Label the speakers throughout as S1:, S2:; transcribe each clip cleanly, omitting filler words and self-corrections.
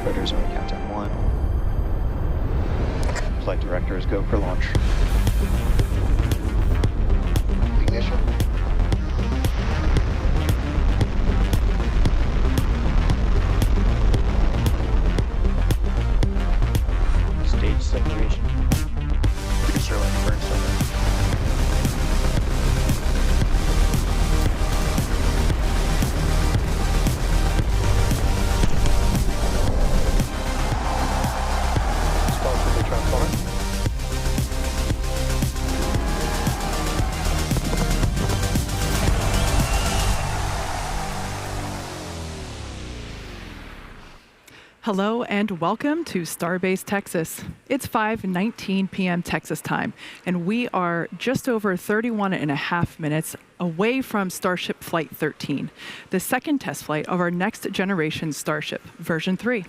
S1: operators when we count down 1. Flight directors go for launch. Ignition. Stage separation. Booster light burn separation.
S2: Hello and welcome to Starbase, Texas. It's 5:19 p.m. Texas time, and we are just over 31 and a half minutes away from Starship Flight 13, the second test flight of our next generation Starship, version 3.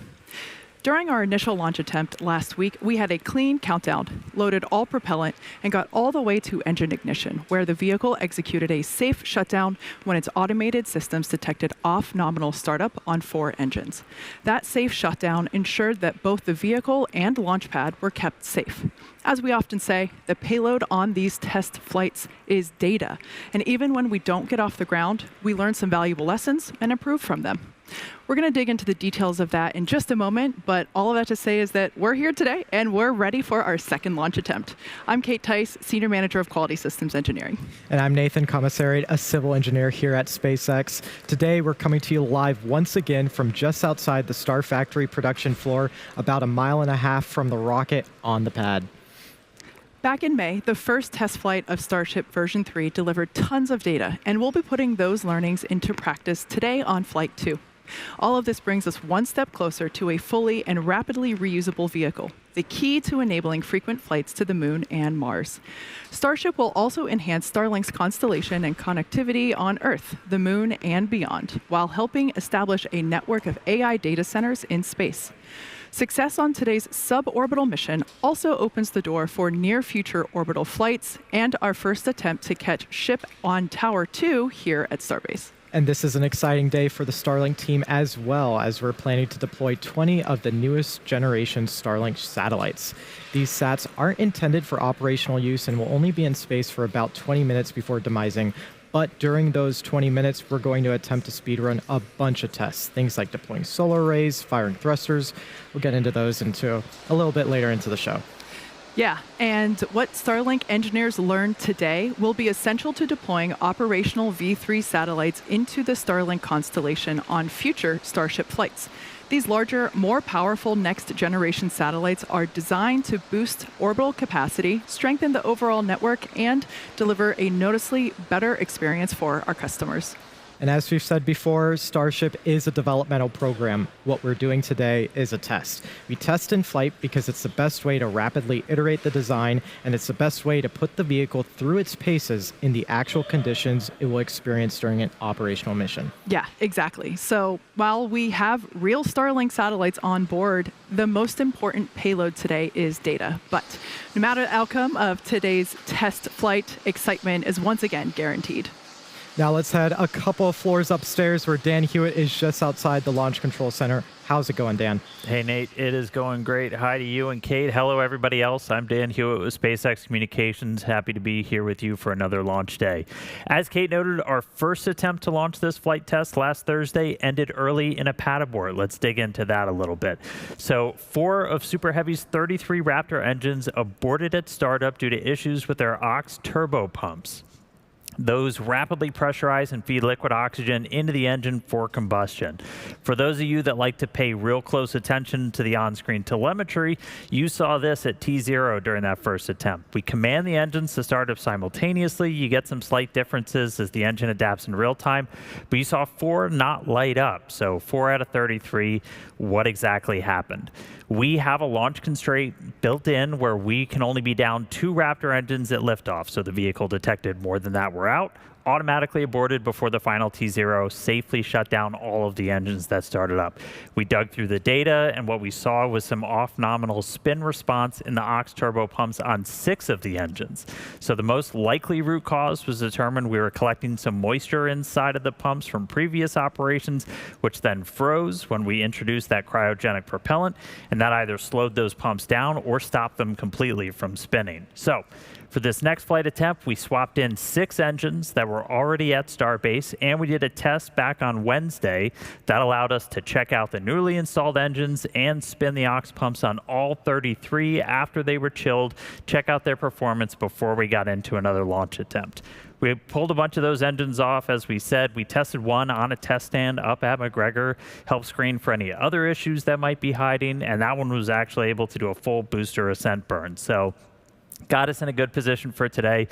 S2: During our initial launch attempt last week, we had a clean countdown, loaded all propellant, and got all the way to engine ignition, where the vehicle executed a safe shutdown when its automated systems detected off-nominal startup on 4 engines. That safe shutdown ensured that both the vehicle and launch pad were kept safe. As we often say, the payload on these test flights is data, and even when we don't get off the ground, we learn some valuable lessons and improve from them. We're going to dig into the details of that in just a moment, but all of that to say is that we're here today and we're ready for our second launch attempt. I'm Kate Tice, Senior Manager of Quality Systems Engineering.
S3: And I'm Nathan Commissariat, a civil engineer here at SpaceX. Today, we're coming to you live once again from just outside the Star Factory production floor, about 1.5 miles from the rocket on the pad.
S2: Back in May, the first test flight of Starship version 3 delivered tons of data, and we'll be putting those learnings into practice today on Flight 2. All of this brings us one step closer to a fully and rapidly reusable vehicle, the key to enabling frequent flights to the Moon and Mars. Starship will also enhance Starlink's constellation and connectivity on Earth, the Moon, and beyond, while helping establish a network of AI data centers in space. Success on today's suborbital mission also opens the door for near-future orbital flights and our first attempt to catch ship on Tower 2 here at Starbase.
S3: And this is an exciting day for the Starlink team as well, as we're planning to deploy 20 of the newest generation Starlink satellites. These sats aren't intended for operational use and will only be in space for about 20 minutes before demising. But during those 20 minutes, we're going to attempt to speedrun a bunch of tests. Things like deploying solar arrays, firing thrusters. We'll get into those a little bit later into the show.
S2: Yeah, and what Starlink engineers learned today will be essential to deploying operational V3 satellites into the Starlink constellation on future Starship flights. These larger, more powerful next-generation satellites are designed to boost orbital capacity, strengthen the overall network, and deliver a noticeably better experience for our customers.
S3: And as we've said before, Starship is a developmental program. What we're doing today is a test. We test in flight because it's the best way to rapidly iterate the design, and it's the best way to put the vehicle through its paces in the actual conditions it will experience during an operational mission.
S2: Yeah, exactly. So while we have real Starlink satellites on board, the most important payload today is data. But no matter the outcome of today's test flight, excitement is once again guaranteed.
S3: Now let's head a couple of floors upstairs where Dan Hewitt is just outside the Launch Control Center. How's it going, Dan?
S4: Hey, Nate. It is going great. Hi to you and Kate. Hello, everybody else. I'm Dan Hewitt with SpaceX Communications. Happy to be here with you for another launch day. As Kate noted, our first attempt to launch this flight test last Thursday ended early in a pad abort. Let's dig into that a little bit. So 4 of Super Heavy's 33 Raptor engines aborted at startup due to issues with their aux turbo pumps. Those rapidly pressurize and feed liquid oxygen into the engine for combustion. For those of you that like to pay real close attention to the on-screen telemetry, you saw this at T0 during that first attempt. We command the engines to start up simultaneously. You get some slight differences as the engine adapts in real time, but you saw 4 not light up. So 4 out of 33, what exactly happened? We have a launch constraint built in where we can only be down 2 Raptor engines at liftoff. So the vehicle detected more than that, we're out. automatically aborted before the final T0 safely shut down all of the engines that started up. We dug through the data, and what we saw was some off-nominal spin response in the aux turbo pumps on 6 of the engines. So the most likely root cause was determined. We were collecting some moisture inside of the pumps from previous operations, which then froze when we introduced that cryogenic propellant, and that either slowed those pumps down or stopped them completely from spinning. So for this next flight attempt, we swapped in 6 engines that were already at Starbase, and we did a test back on Wednesday that allowed us to check out the newly installed engines and spin the aux pumps on all 33 after they were chilled, check out their performance before we got into another launch attempt. We pulled a bunch of those engines off, as we said. We tested one on a test stand up at McGregor, helped screen for any other issues that might be hiding, and that one was actually able to do a full booster ascent burn. So got us in a good position for today.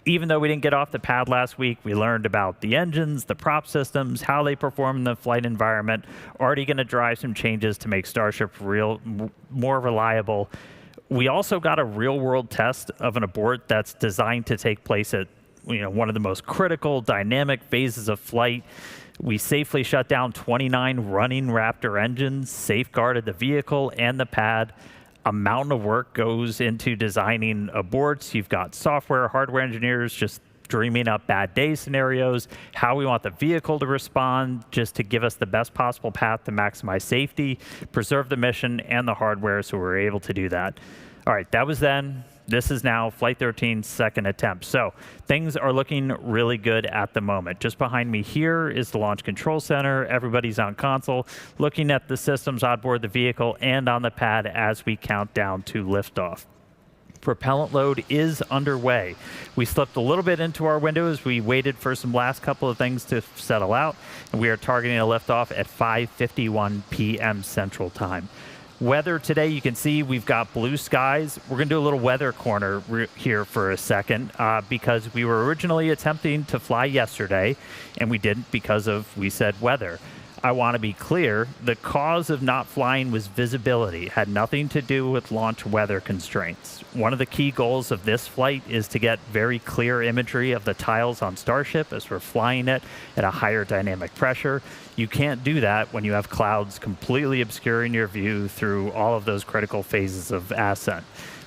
S4: Even though we didn't get off the pad last week, we learned about the engines, the prop systems, how they perform in the flight environment. Already going to drive some changes to make Starship more reliable. We also got a real-world test of an abort that's designed to take place at one of the most critical dynamic phases of flight. We safely shut down 29 running Raptor engines, safeguarded the vehicle and the pad. A mountain of work goes into designing aborts. You've got software, hardware engineers just dreaming up bad day scenarios, how we want the vehicle to respond, just to give us the best possible path to maximize safety, preserve the mission and the hardware, so we're able to do that. All right, that was then. This is now Flight 13's second attempt. So things are looking really good at the moment. Just behind me here is the Launch Control Center. Everybody's on console, looking at the systems on board the vehicle and on the pad as we count down to liftoff. Propellant load is underway. We slipped a little bit into our window as we waited for some last couple of things to settle out, and we are targeting a liftoff at 5:51 p.m. Central Time. Weather today, you can see we've got blue skies. We're going to do a little weather corner here for a second because we were originally attempting to fly yesterday, and we didn't because of, we said, weather. I want to be clear, the cause of not flying was visibility. It had nothing to do with launch weather constraints. One of the key goals of this flight is to get very clear imagery of the tiles on Starship as we're flying it at a higher dynamic pressure. You can't do that when you have clouds completely obscuring your view through all of those critical phases of ascent.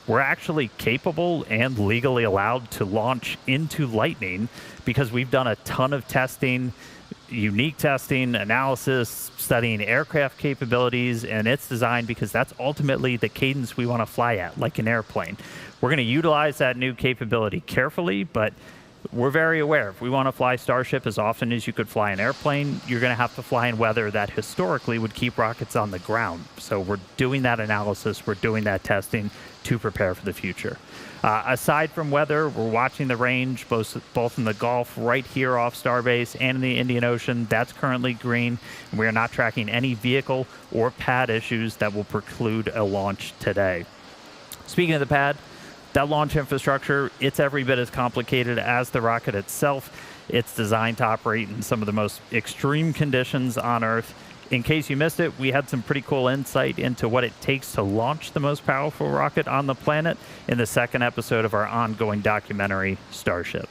S4: We're actually capable and legally allowed to launch into lightning because we've done a ton of testing, unique testing, analysis, studying aircraft capabilities, and it's designed because that's ultimately the cadence we want to fly at, like an airplane. We're going to utilize that new capability carefully, but we're very aware if we want to fly Starship as often as you could fly an airplane, you're going to have to fly in weather that historically would keep rockets on the ground. So we're doing that analysis, we're doing that testing to prepare for the future. Aside from weather, we're watching the range, both in the Gulf right here off Starbase and in the Indian Ocean. That's currently green. We are not tracking any vehicle or pad issues that will preclude a launch today. Speaking of the pad, that launch infrastructure, it's every bit as complicated as the rocket itself. It's designed to operate in some of the most extreme conditions on Earth. In case you missed it, we had some pretty cool insight into what it takes to launch the most powerful rocket on the planet in the second episode of our ongoing documentary, Starship.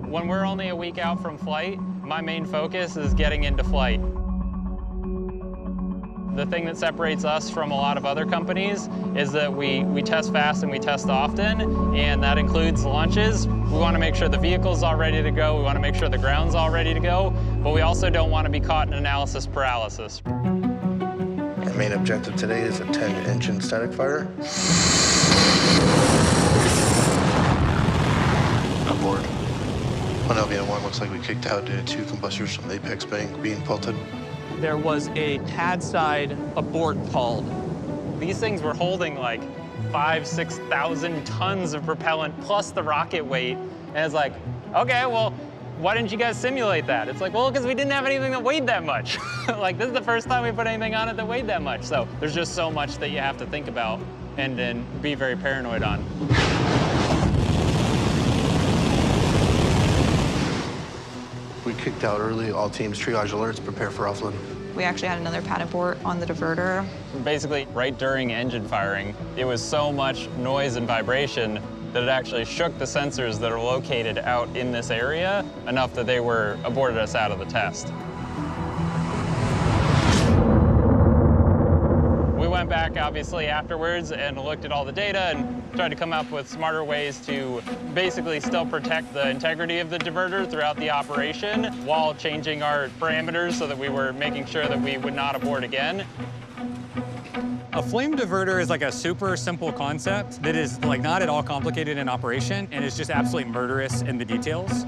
S5: When we're only a week out from flight, my main focus is getting into flight. The thing that separates us from a lot of other companies is that we test fast and we test often, and that includes launches. We want to make sure the vehicle's all ready to go, we want to make sure the ground's all ready to go, but we also don't want to be caught in analysis paralysis.
S6: Our main objective today is a 10-engine static fire. Aboard. One LVN-1 looks like we kicked out due to 2 combustors from the apex being pelted.
S5: There was a pad side abort called. These things were holding like 5,000–6,000 tons of propellant plus the rocket weight. And it's like, okay, well, why didn't you guys simulate that? It's like, well, because we didn't have anything that weighed that much. Like, this is the first time we put anything on it that weighed that much. So there's just so much that you have to think about and be very paranoid on.
S6: We kicked out early. All teams triage alerts, prepare for offload.
S7: We actually had another pad abort on the diverter.
S5: Basically, right during engine firing, it was so much noise and vibration that it actually shook the sensors that are located out in this area enough that they aborted us out of the test. We went back, obviously, afterwards and looked at all the data and tried to come up with smarter ways to basically still protect the integrity of the diverter throughout the operation while changing our parameters so that we were making sure that we would not abort again.
S8: A flame diverter is like a super simple concept that is like not at all complicated in operation and is just absolutely murderous in the details.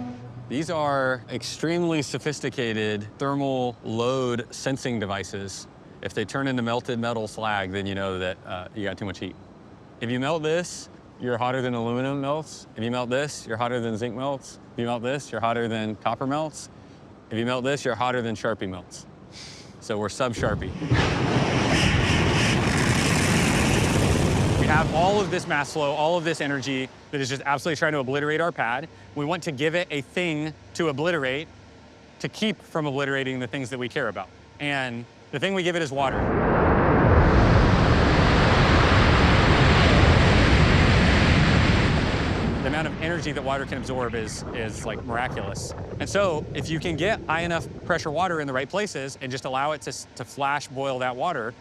S8: These are extremely sophisticated thermal load sensing devices. If they turn into melted metal slag, then you know that you got too much heat. If you melt this, you're hotter than aluminum melts. If you melt this, you're hotter than zinc melts. If you melt this, you're hotter than copper melts. If you melt this, you're hotter than Sharpie melts. So we're sub-Sharpie. We have all of this mass flow, all of this energy that is just absolutely trying to obliterate our pad. We want to give it a thing to obliterate to keep from obliterating the things that we care about. And the thing we give it is water. The amount of energy that water can absorb is like miraculous. And so if you can get high enough pressure water in the right places and just allow it to flash boil that water,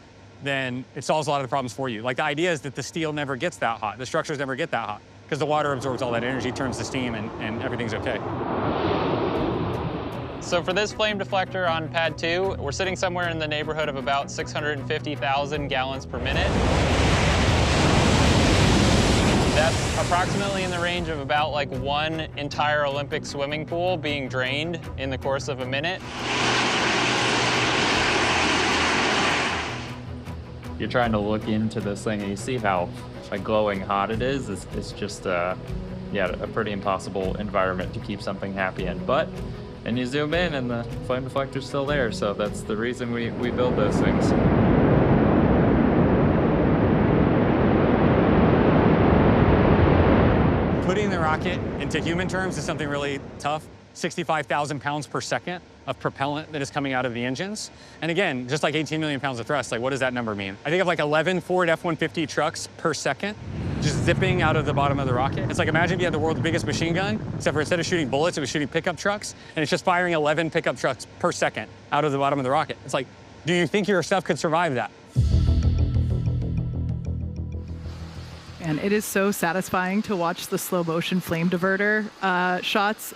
S8: then it solves a lot of the problems for you. Like the idea is that the steel never gets that hot, the structures never get that hot, because the water absorbs all that energy, turns to steam, and everything's okay.
S5: So for this flame deflector on pad 2, we're sitting somewhere in the neighborhood of about 650,000 gallons per minute. That's approximately in the range of about like one entire Olympic swimming pool being drained in the course of a minute.
S9: You're trying to look into this thing and you see how like glowing hot it is. It's just yeah, a pretty impossible environment to keep something happy in. But and you zoom in and the flame deflector's still there, so that's the reason we build those things.
S8: Putting the rocket into human terms is something really tough. 65,000 pounds per second of propellant that is coming out of the engines. And again, just like 18 million pounds of thrust, like what does that number mean? I think of like 11 Ford F-150 trucks per second just zipping out of the bottom of the rocket. It's like imagine if you had the world's biggest machine gun, except for instead of shooting bullets, it was shooting pickup trucks, and it's just firing 11 pickup trucks per second out of the bottom of the rocket. It's like, do you think your stuff could survive that?
S2: And it is so satisfying to watch the slow motion flame diverter shots.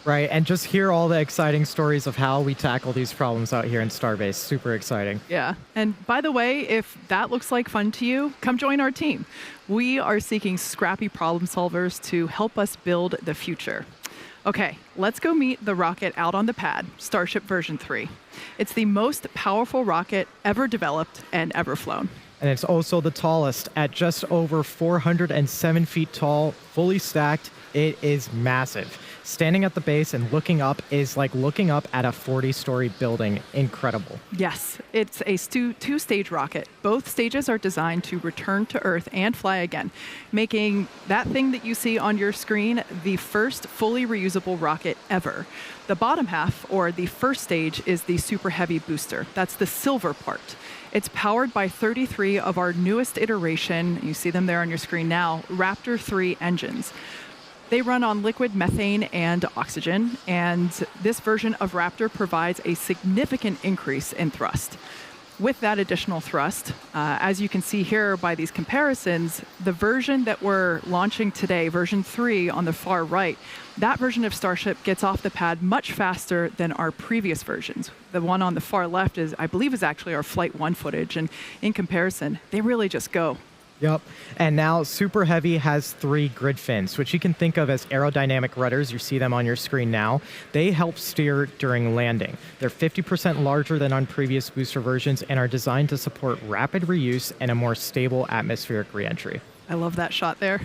S3: Right, and just hear all the exciting stories of how we tackle these problems out here in Starbase. Super exciting.
S2: Yeah. And by the way, if that looks like fun to you, come join our team. We are seeking scrappy problem solvers to help us build the future. Okay, let's go meet the rocket out on the pad, Starship version 3. It's the most powerful rocket ever developed and ever flown.
S3: And it's also the tallest at just over 407 feet tall, fully stacked. It is massive. Standing at the base and looking up is like looking up at a 40-story building. Incredible.
S2: Yes, it's a two-stage rocket. Both stages are designed to return to Earth and fly again, making that thing that you see on your screen the first fully reusable rocket ever. The bottom half, or the first stage, is the Super Heavy booster. That's the silver part. It's powered by 33 of our newest iteration, you see them there on your screen now, Raptor 3 engines. They run on liquid methane and oxygen, and this version of Raptor provides a significant increase in thrust. With that additional thrust, as you can see here by these comparisons, the version that we're launching today, version 3 on the far right, that version of Starship gets off the pad much faster than our previous versions. The one on the far left I believe is actually our Flight 1 footage, and in comparison, they really just go.
S3: Yep. And now Super Heavy has 3 grid fins, which you can think of as aerodynamic rudders. You see them on your screen now. They help steer during landing. They're 50% larger than on previous booster versions and are designed to support rapid reuse and a more stable atmospheric reentry.
S2: I love that shot there.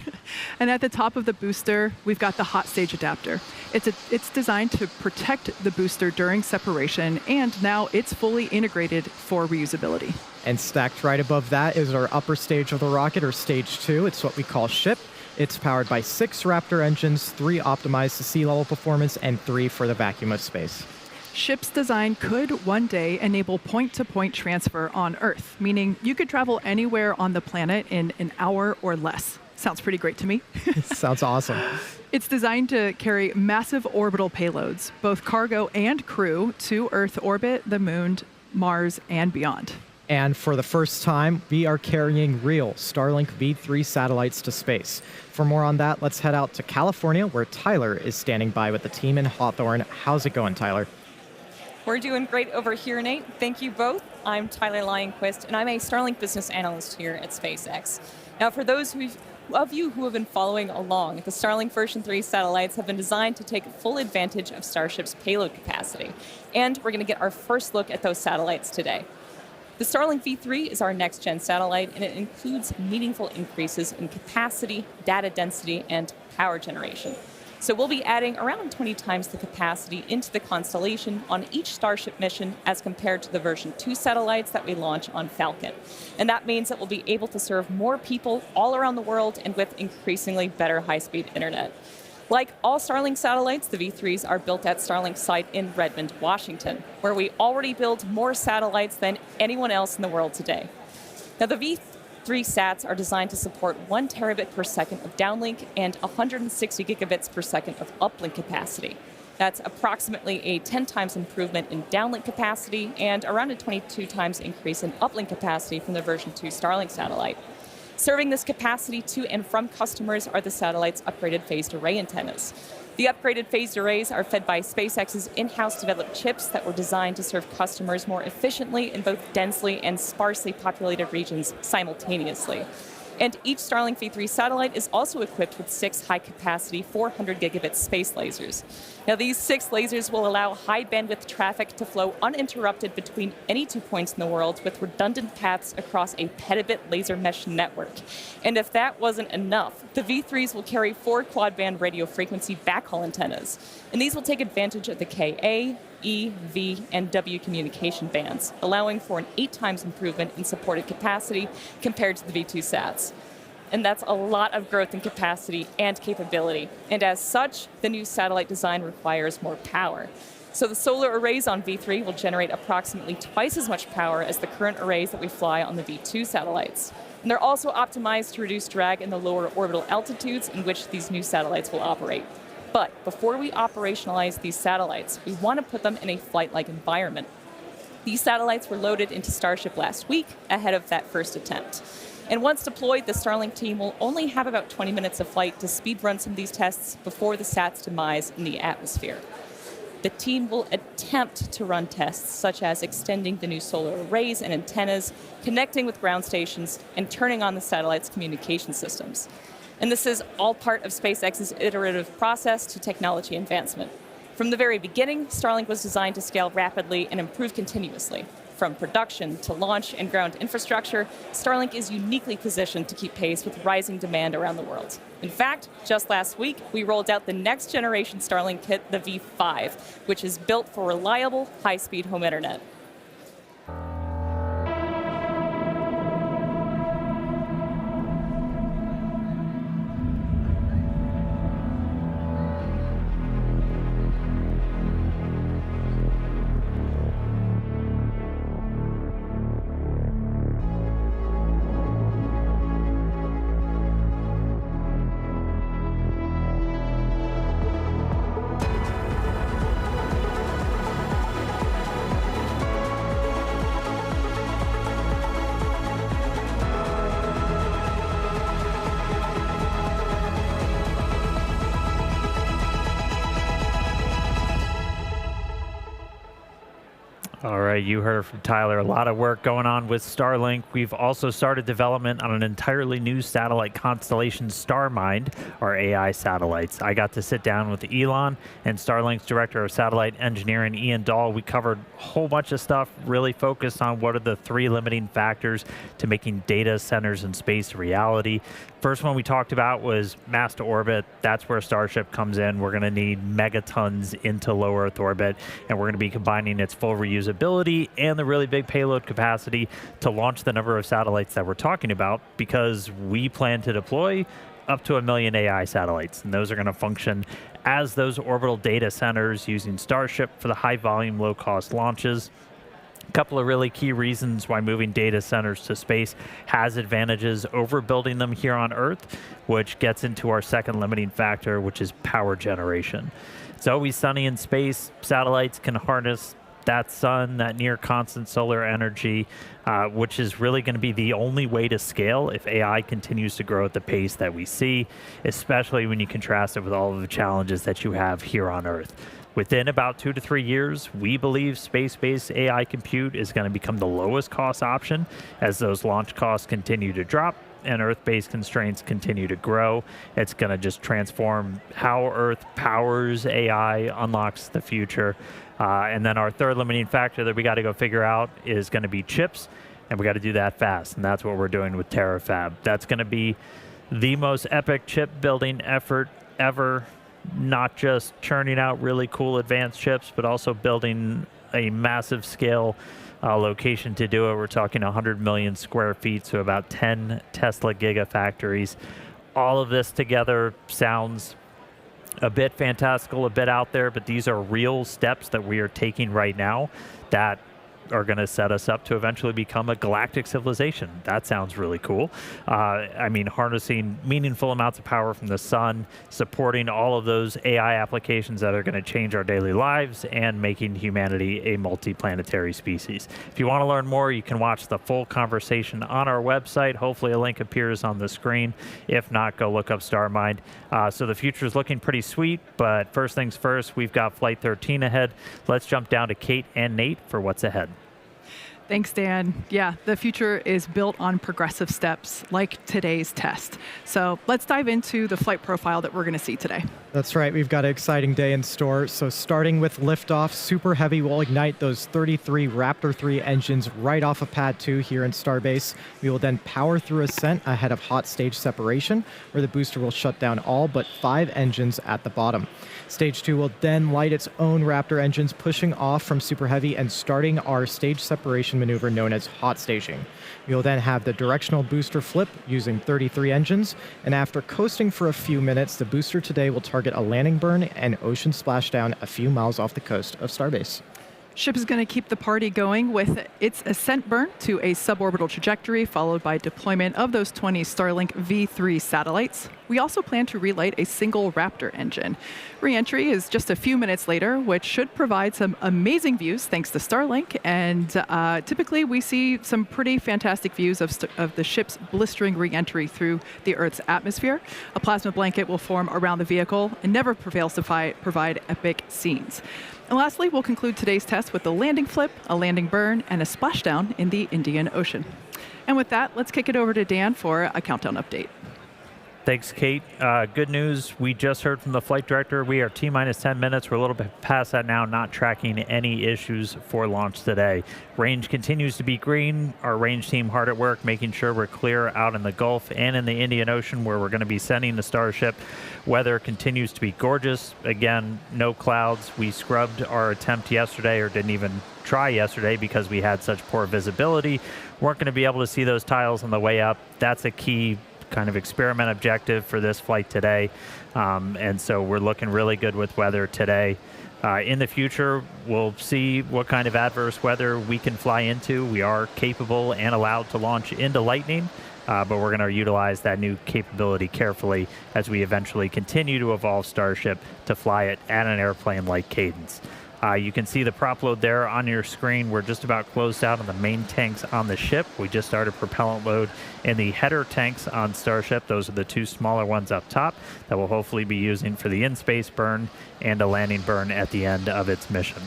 S2: And at the top of the booster, we've got the hot stage adapter. It's designed to protect the booster during separation, and now it's fully integrated for reusability.
S3: And stacked right above that is our upper stage of the rocket, or stage 2. It's what we call ship. It's powered by 6 Raptor engines, 3 optimized to sea level performance, and 3 for the vacuum of space.
S2: Ship's design could one day enable point-to-point transfer on Earth, meaning you could travel anywhere on the planet in an hour or less. Sounds pretty great to me.
S3: Sounds awesome.
S2: It's designed to carry massive orbital payloads, both cargo and crew, to Earth orbit, the moon, Mars, and beyond.
S3: And for the first time, we are carrying real Starlink V3 satellites to space. For more on that, let's head out to California, where Tyler is standing by with the team in Hawthorne. How's it going, Tyler?
S10: We're doing great over here, Nate. Thank you both. I'm Tyler Lionquist, and I'm a Starlink business analyst here at SpaceX. Now, for those of you who have been following along, the Starlink version 3 satellites have been designed to take full advantage of Starship's payload capacity. And we're going to get our first look at those satellites today. The Starlink V3 is our next-gen satellite, and it includes meaningful increases in capacity, data density, and power generation. So we'll be adding around 20 times the capacity into the constellation on each Starship mission as compared to the version 2 satellites that we launch on Falcon. And that means that we'll be able to serve more people all around the world and with increasingly better high-speed internet. Like all Starlink satellites, the V3s are built at Starlink's site in Redmond, Washington, where we already build more satellites than anyone else in the world today. Now, the V3 sats are designed to support 1 terabit per second of downlink and 160 gigabits per second of uplink capacity. That's approximately a 10 times improvement in downlink capacity and around a 22 times increase in uplink capacity from the version 2 Starlink satellite. Serving this capacity to and from customers are the satellite's upgraded phased array antennas. The upgraded phased arrays are fed by SpaceX's in-house developed chips that were designed to serve customers more efficiently in both densely and sparsely populated regions simultaneously. And each Starlink V3 satellite is also equipped with 6 high-capacity 400 gigabit space lasers. Now, these 6 lasers will allow high-bandwidth traffic to flow uninterrupted between any 2 points in the world with redundant paths across a petabit laser mesh network. And if that wasn't enough, the V3s will carry 4 quad-band radio frequency backhaul antennas. And these will take advantage of the Ka, E, V, and W communication bands, allowing for an 8 times improvement in supported capacity compared to the V2 sats. And that's a lot of growth in capacity and capability. And as such, the new satellite design requires more power. So the solar arrays on V3 will generate approximately twice as much power as the current arrays that we fly on the V2 satellites. And they're also optimized to reduce drag in the lower orbital altitudes in which these new satellites will operate. But before we operationalize these satellites, we want to put them in a flight-like environment. These satellites were loaded into Starship last week ahead of that first attempt. And once deployed, the Starlink team will only have about 20 minutes of flight to speed run some of these tests before the sat's demise in the atmosphere. The team will attempt to run tests such as extending the new solar arrays and antennas, connecting with ground stations, and turning on the satellite's communication systems. And this is all part of SpaceX's iterative process to technology advancement. From the very beginning, Starlink was designed to scale rapidly and improve continuously. From production to launch and ground infrastructure, Starlink is uniquely positioned to keep pace with rising demand around the world. In fact, just last week, we rolled out the next generation Starlink kit, the V5, which is built for reliable, high-speed home internet.
S4: All right, you heard from Tyler. A lot of work going on with Starlink. We've also started development on an entirely new satellite constellation, StarMind, our AI satellites. I got to sit down with Elon and Starlink's Director of Satellite Engineering, Ian Dahl. We covered a whole bunch of stuff, really focused on what are the 3 limiting factors to making data centers in space a reality. First one we talked about was mass to orbit. That's where Starship comes in. We're going to need megatons into low Earth orbit, and we're going to be combining its full reusability and the really big payload capacity to launch the number of satellites that we're talking about, because we plan to deploy up to 1 million AI satellites, and those are going to function as those orbital data centers using Starship for the high volume, low cost launches. A couple of really key reasons why moving data centers to space has advantages over building them here on Earth, which gets into our second limiting factor, which is power generation. It's always sunny in space. Satellites can harness that sun, that near constant solar energy, which is really going to be the only way to scale if AI continues to grow at the pace that we see, especially when you contrast it with all of the challenges that you have here on Earth. Within about 2 to 3 years, we believe space-based AI compute is going to become the lowest cost option as those launch costs continue to drop and Earth-based constraints continue to grow. It's going to just transform how Earth powers AI, unlocks the future. And then our third limiting factor that we got to go figure out is going to be chips, and we got to do that fast. And that's what we're doing with TerraFab. That's going to be the most epic chip building effort ever. Not just churning out really cool advanced chips, but also building a massive scale location to do it. We're talking 100 million square feet, so about 10 Tesla gigafactories. All of this together sounds a bit fantastical, a bit out there, but these are real steps that we are taking right now that are going to set us up to eventually become a galactic civilization. That sounds really cool. I mean, harnessing meaningful amounts of power from the sun, supporting all of those AI applications that are going to change our daily lives, and making humanity a multi-planetary species. If you want to learn more, you can watch the full conversation on our website. Hopefully a link appears on the screen. If not, go look up StarMind. So the future is looking pretty sweet, but first things first, we've got Flight 13 ahead. Let's jump down to Kate and Nate for what's ahead.
S2: Thanks, Dan. Yeah, the future is built on progressive steps like today's test. So let's dive into the flight profile that we're going to see today.
S3: That's right. We've got an exciting day in store. So starting with liftoff, Super Heavy will ignite those 33 Raptor 3 engines right off of Pad 2 here in Starbase. We will then power through ascent ahead of hot stage separation, where the booster will shut down all but 5 engines at the bottom. Stage 2 will then light its own Raptor engines, pushing off from Super Heavy and starting our stage separation maneuver known as hot staging. We will then have the directional booster flip using 33 engines, and after coasting for a few minutes, the booster today will target a landing burn and ocean splashdown a few miles off the coast of Starbase.
S2: Ship is going to keep the party going with its ascent burn to a suborbital trajectory, followed by deployment of those 20 Starlink V3 satellites. We also plan to relight a single Raptor engine. Re-entry is just a few minutes later, which should provide some amazing views thanks to Starlink. And typically we see some pretty fantastic views of the ship's blistering re-entry through the Earth's atmosphere. A plasma blanket will form around the vehicle and never prevails to provide epic scenes. And lastly, we'll conclude today's test with a landing flip, a landing burn, and a splashdown in the Indian Ocean. And with that, let's kick it over to Dan for a countdown update.
S4: Thanks, Kate. Good news. We just heard from the flight director. We are T-minus 10 minutes. We're a little bit past that now, not tracking any issues for launch today. Range continues to be green. Our range team hard at work, making sure we're clear out in the Gulf and in the Indian Ocean, where we're going to be sending the Starship. Weather continues to be gorgeous. Again, no clouds. We scrubbed our attempt yesterday, or didn't even try yesterday, because we had such poor visibility. Weren't going to be able to see those tiles on the way up. That's a key kind of experiment objective for this flight today. And so we're looking really good with weather today. In the future, we'll see what kind of adverse weather we can fly into. We are capable and allowed to launch into lightning, but we're going to utilize that new capability carefully as we eventually continue to evolve Starship to fly it at an airplane-like cadence. You can see the prop load there on your screen. We're just about closed out on the main tanks on the ship. We just started propellant load in the header tanks on Starship. Those are the 2 smaller ones up top that we'll hopefully be using for the in-space burn and a landing burn at the end of its mission.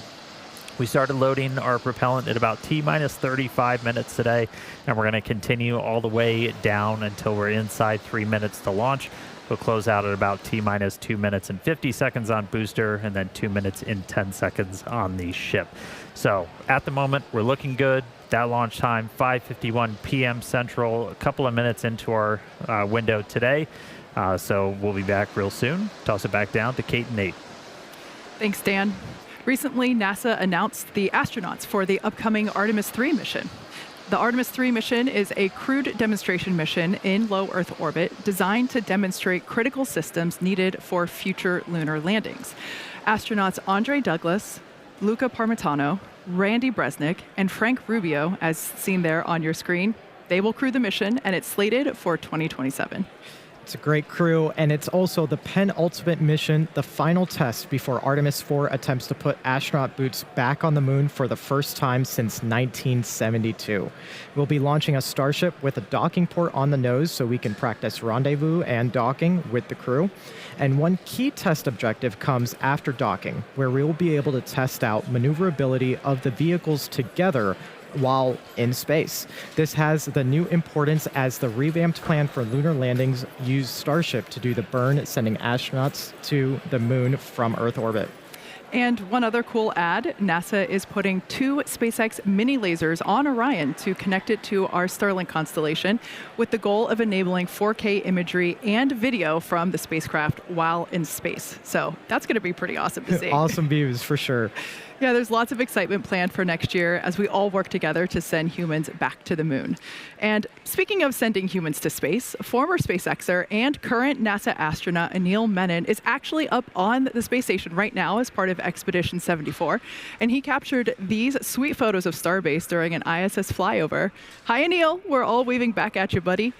S4: We started loading our propellant at about T-minus 35 minutes today, and we're going to continue all the way down until we're inside 3 minutes to launch. We'll close out at about T-minus 2 minutes and 50 seconds on booster, and then 2 minutes and 10 seconds on the ship. So at the moment, we're looking good. That launch time, 5:51 p.m. Central, a couple of minutes into our window today. So we'll be back real soon. Toss it back down to Kate and Nate.
S2: Thanks, Dan. Recently, NASA announced the astronauts for the upcoming Artemis 3 mission. The Artemis 3 mission is a crewed demonstration mission in low Earth orbit designed to demonstrate critical systems needed for future lunar landings. Astronauts Andre Douglas, Luca Parmitano, Randy Bresnik, and Frank Rubio, as seen there on your screen, they will crew the mission, and it's slated for 2027.
S3: It's a great crew, and it's also the penultimate mission, the final test before Artemis 4 attempts to put astronaut boots back on the moon for the first time since 1972. We'll be launching a Starship with a docking port on the nose so we can practice rendezvous and docking with the crew. And one key test objective comes after docking, where we will be able to test out maneuverability of the vehicles together while in space. This has the new importance as the revamped plan for lunar landings used Starship to do the burn, sending astronauts to the moon from Earth orbit.
S2: And one other cool ad, NASA is putting 2 SpaceX mini lasers on Orion to connect it to our Starlink constellation with the goal of enabling 4K imagery and video from the spacecraft while in space. So that's going to be pretty awesome to see.
S3: Awesome views for sure.
S2: Yeah, there's lots of excitement planned for next year as we all work together to send humans back to the moon. And speaking of sending humans to space, former SpaceXer and current NASA astronaut Anil Menon is actually up on the space station right now as part of Expedition 74. And he captured these sweet photos of Starbase during an ISS flyover. Hi, Anil. We're all waving back at you, buddy.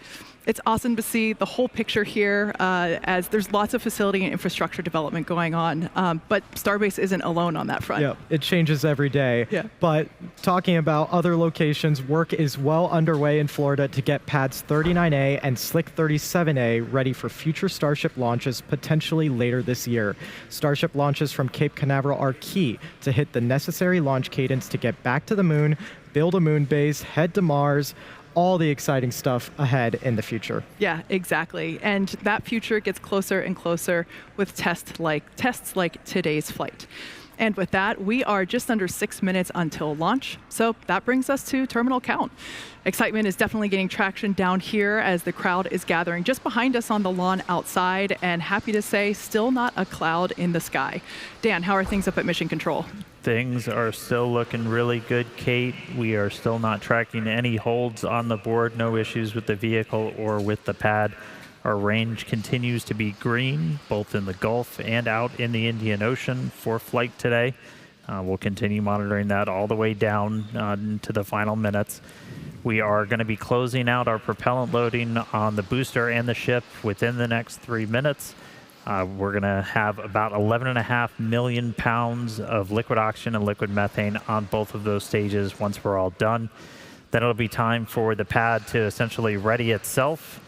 S2: It's awesome to see the whole picture here as there's lots of facility and infrastructure development going on. But Starbase isn't alone on that front.
S3: Yeah, it changes every day.
S2: Yeah.
S3: But talking about other locations, work is well underway in Florida to get pads 39A and Slick 37A ready for future Starship launches potentially later this year. Starship launches from Cape Canaveral are key to hit the necessary launch cadence to get back to the moon, build a moon base, head to Mars, all the exciting stuff ahead in the future.
S2: Yeah, exactly. And that future gets closer and closer with tests like today's flight. And with that, we are just under 6 minutes until launch. So that brings us to terminal count. Excitement is definitely gaining traction down here as the crowd is gathering just behind us on the lawn outside, and happy to say, still not a cloud in the sky. Dan, how are things up at Mission Control?
S4: Things are still looking really good, Kate. We are still not tracking any holds on the board, no issues with the vehicle or with the pad. Our range continues to be green, both in the Gulf and out in the Indian Ocean for flight today. We'll continue monitoring that all the way down to the final minutes. We are going to be closing out our propellant loading on the booster and the ship within the next 3 minutes. We're going to have about 11.5 million pounds of liquid oxygen and liquid methane on both of those stages once we're all done. Then it'll be time for the pad to essentially ready itself,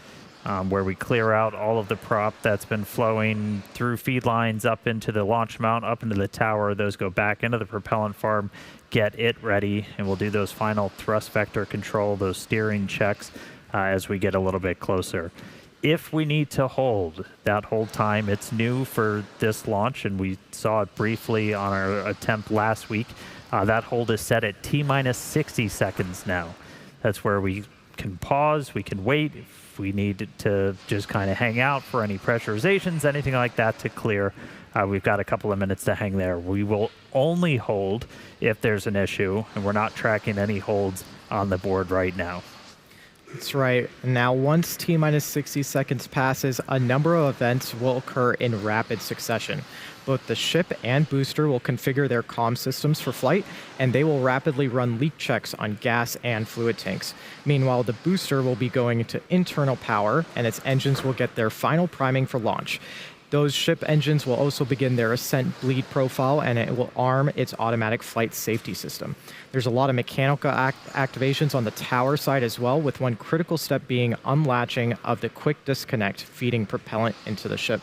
S4: where we clear out all of the prop that's been flowing through feed lines up into the launch mount, up into the tower. Those go back into the propellant farm, get it ready, and we'll do those final thrust vector control, those steering checks as we get a little bit closer. If we need to hold that hold time, it's new for this launch, and we saw it briefly on our attempt last week. That hold is set at T-minus 60 seconds now. That's where we can pause, we can wait. If we need to just kind of hang out for any pressurizations, anything like that to clear, we've got a couple of minutes to hang there. We will only hold if there's an issue, and we're not tracking any holds on the board right now.
S3: That's right. Now, once T-minus 60 seconds passes, a number of events will occur in rapid succession. Both the ship and booster will configure their comm systems for flight, and they will rapidly run leak checks on gas and fluid tanks. Meanwhile, the booster will be going into internal power, and its engines will get their final priming for launch. Those ship engines will also begin their ascent bleed profile, and it will arm its automatic flight safety system. There's a lot of mechanical activations on the tower side as well, with one critical step being unlatching of the quick disconnect, feeding propellant into the ship.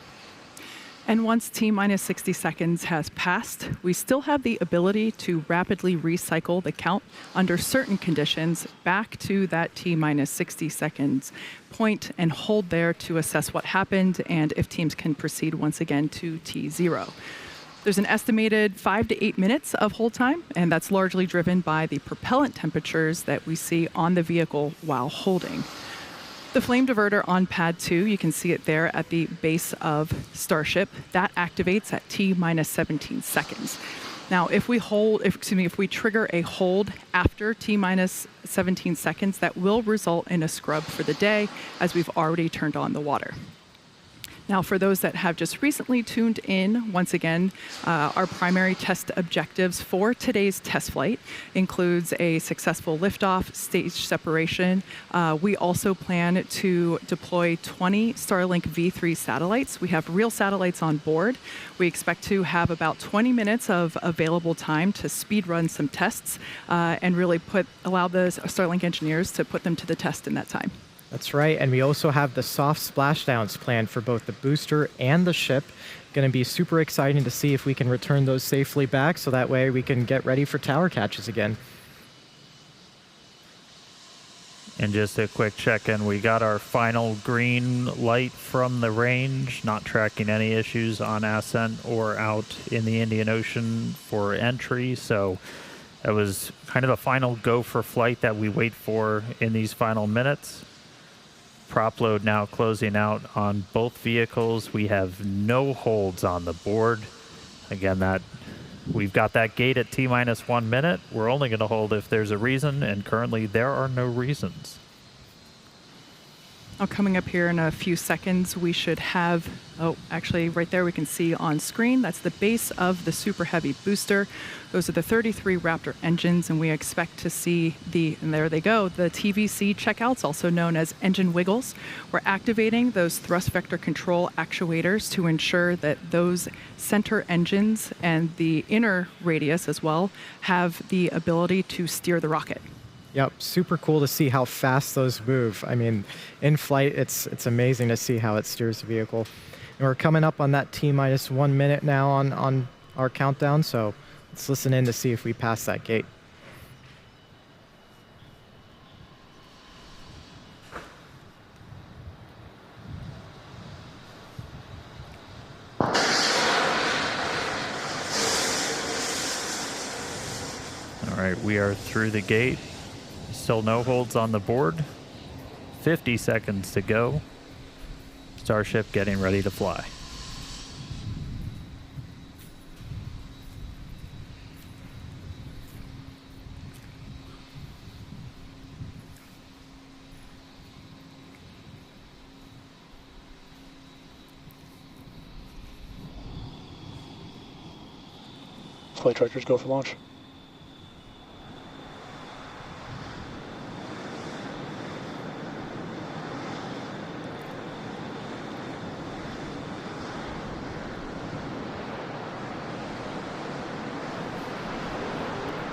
S2: And once T-minus 60 seconds has passed, we still have the ability to rapidly recycle the count under certain conditions back to that T-minus 60 seconds point and hold there to assess what happened and if teams can proceed once again to T0. There's an estimated 5 to 8 minutes of hold time, and that's largely driven by the propellant temperatures that we see on the vehicle while holding. The flame diverter on pad 2, you can see it there at the base of Starship. That activates at T-minus 17 seconds. Now, if we trigger a hold after T-minus 17 seconds, that will result in a scrub for the day, as we've already turned on the water. Now, for those that have just recently tuned in, once again, our primary test objectives for today's test flight includes a successful liftoff, stage separation. We also plan to deploy 20 Starlink V3 satellites. We have real satellites on board. We expect to have about 20 minutes of available time to speed run some tests and really allow the Starlink engineers to put them to the test in that time.
S3: That's right, and we also have the soft splashdowns planned for both the booster and the ship. Going to be super exciting to see if we can return those safely back, so that way we can get ready for tower catches again.
S4: And just a quick check-in, we got our final green light from the range, not tracking any issues on ascent or out in the Indian Ocean for entry, so that was kind of the final go for flight that we wait for in these final minutes. Prop load now closing out on both vehicles. We have no holds on the board. Again, we've got that gate at T-minus 1 minute. We're only going to hold if there's a reason, and currently there are no reasons.
S2: Now, coming up here in a few seconds, we should have, actually right there we can see on screen, that's the base of the Super Heavy booster. Those are the 33 Raptor engines, and we expect to see and there they go, the TVC checkouts, also known as engine wiggles. We're activating those thrust vector control actuators to ensure that those center engines and the inner radius as well have the ability to steer the rocket.
S3: Yep, super cool to see how fast those move. I mean, in flight, it's amazing to see how it steers the vehicle. And we're coming up on that T-minus 1 minute now on our countdown, so let's listen in to see if we pass that gate.
S4: All right, we are through the gate. Still no holds on the board. 50 seconds to go. Starship getting ready to fly.
S11: Flight tractors go for launch.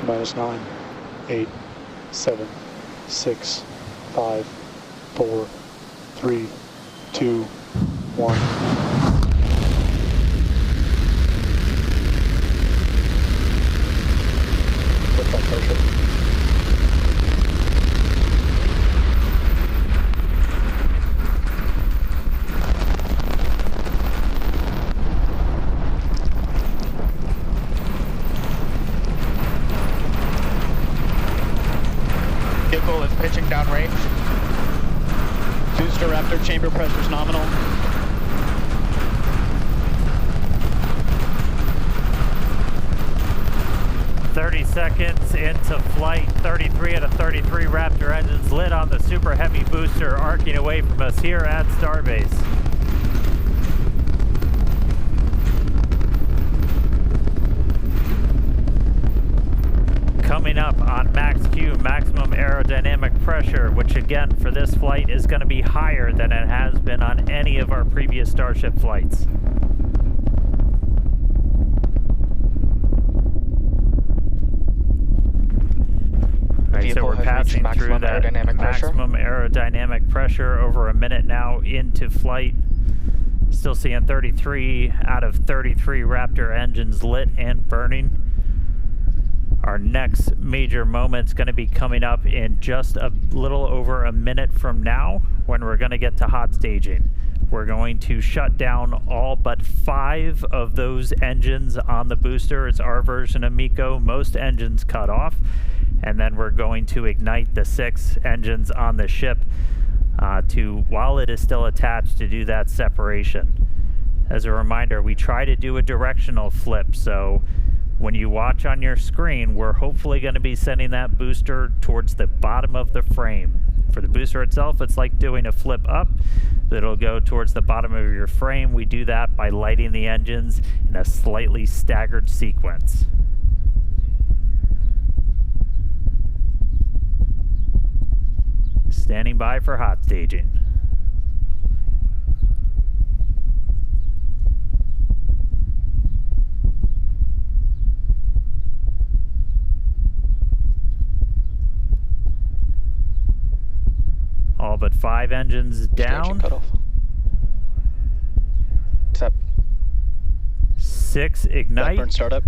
S11: -9, 8, 7, 6, 5, 4, 3, 2, 1. Lift off Starship.
S1: Vehicle is pitching downrange. Booster Raptor chamber pressure is nominal.
S4: Seconds into flight, 33 out of 33 Raptor engines lit on the Super Heavy booster, arcing away from us here at Starbase. Coming up on max Q, maximum aerodynamic pressure, which again for this flight is going to be higher than it has been on any of our previous Starship flights. Right, so we're passing through that maximum aerodynamic pressure over a minute now into flight. Still seeing 33 out of 33 Raptor engines lit and burning. Our next major moment's going to be coming up in just a little over a minute from now when we're going to get to hot staging. We're going to shut down all but 5 of those engines on the booster. It's our version of MECO. Most engines cut off. And then we're going to ignite the 6 engines on the ship while it is still attached, to do that separation. As a reminder, we try to do a directional flip, so When you watch on your screen, we're hopefully going to be sending that booster towards the bottom of the frame. For the booster itself, it's like doing a flip up. It'll go towards the bottom of your frame. We do that by lighting the engines in a slightly staggered sequence. Standing by for hot staging. All but 5 engines down.
S11: Cutoff. Accept.
S4: 6 ignite.
S11: Blackburn startup.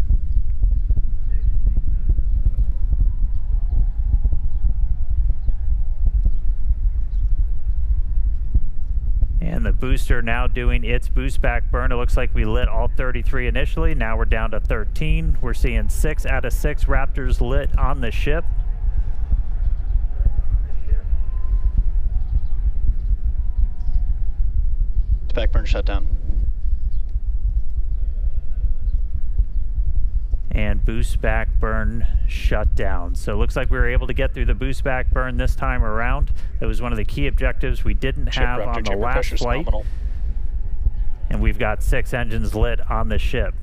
S4: And the booster now doing its boost back burn. It looks like we lit all 33 initially. Now we're down to 13. We're seeing 6 out of 6 Raptors lit on the ship.
S11: Back burn shut down.
S4: And boost back burn shut down. So it looks like we were able to get through the boost back burn this time around. That was one of the key objectives we didn't have on the last flight.
S11: Nominal.
S4: And we've got 6 engines lit on the ship.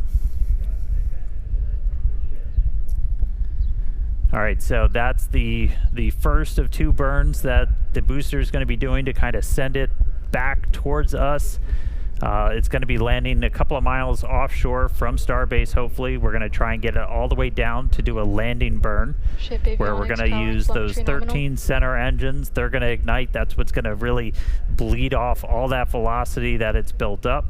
S4: All right, so that's the first of 2 burns that the booster is going to be doing to kind of send it back towards us. It's going to be landing a couple of miles offshore from Starbase, hopefully. We're going to try and get it all the way down to do a landing burn, where we're going to use those 13 center engines. They're going to ignite. That's what's going to really bleed off all that velocity that it's built up.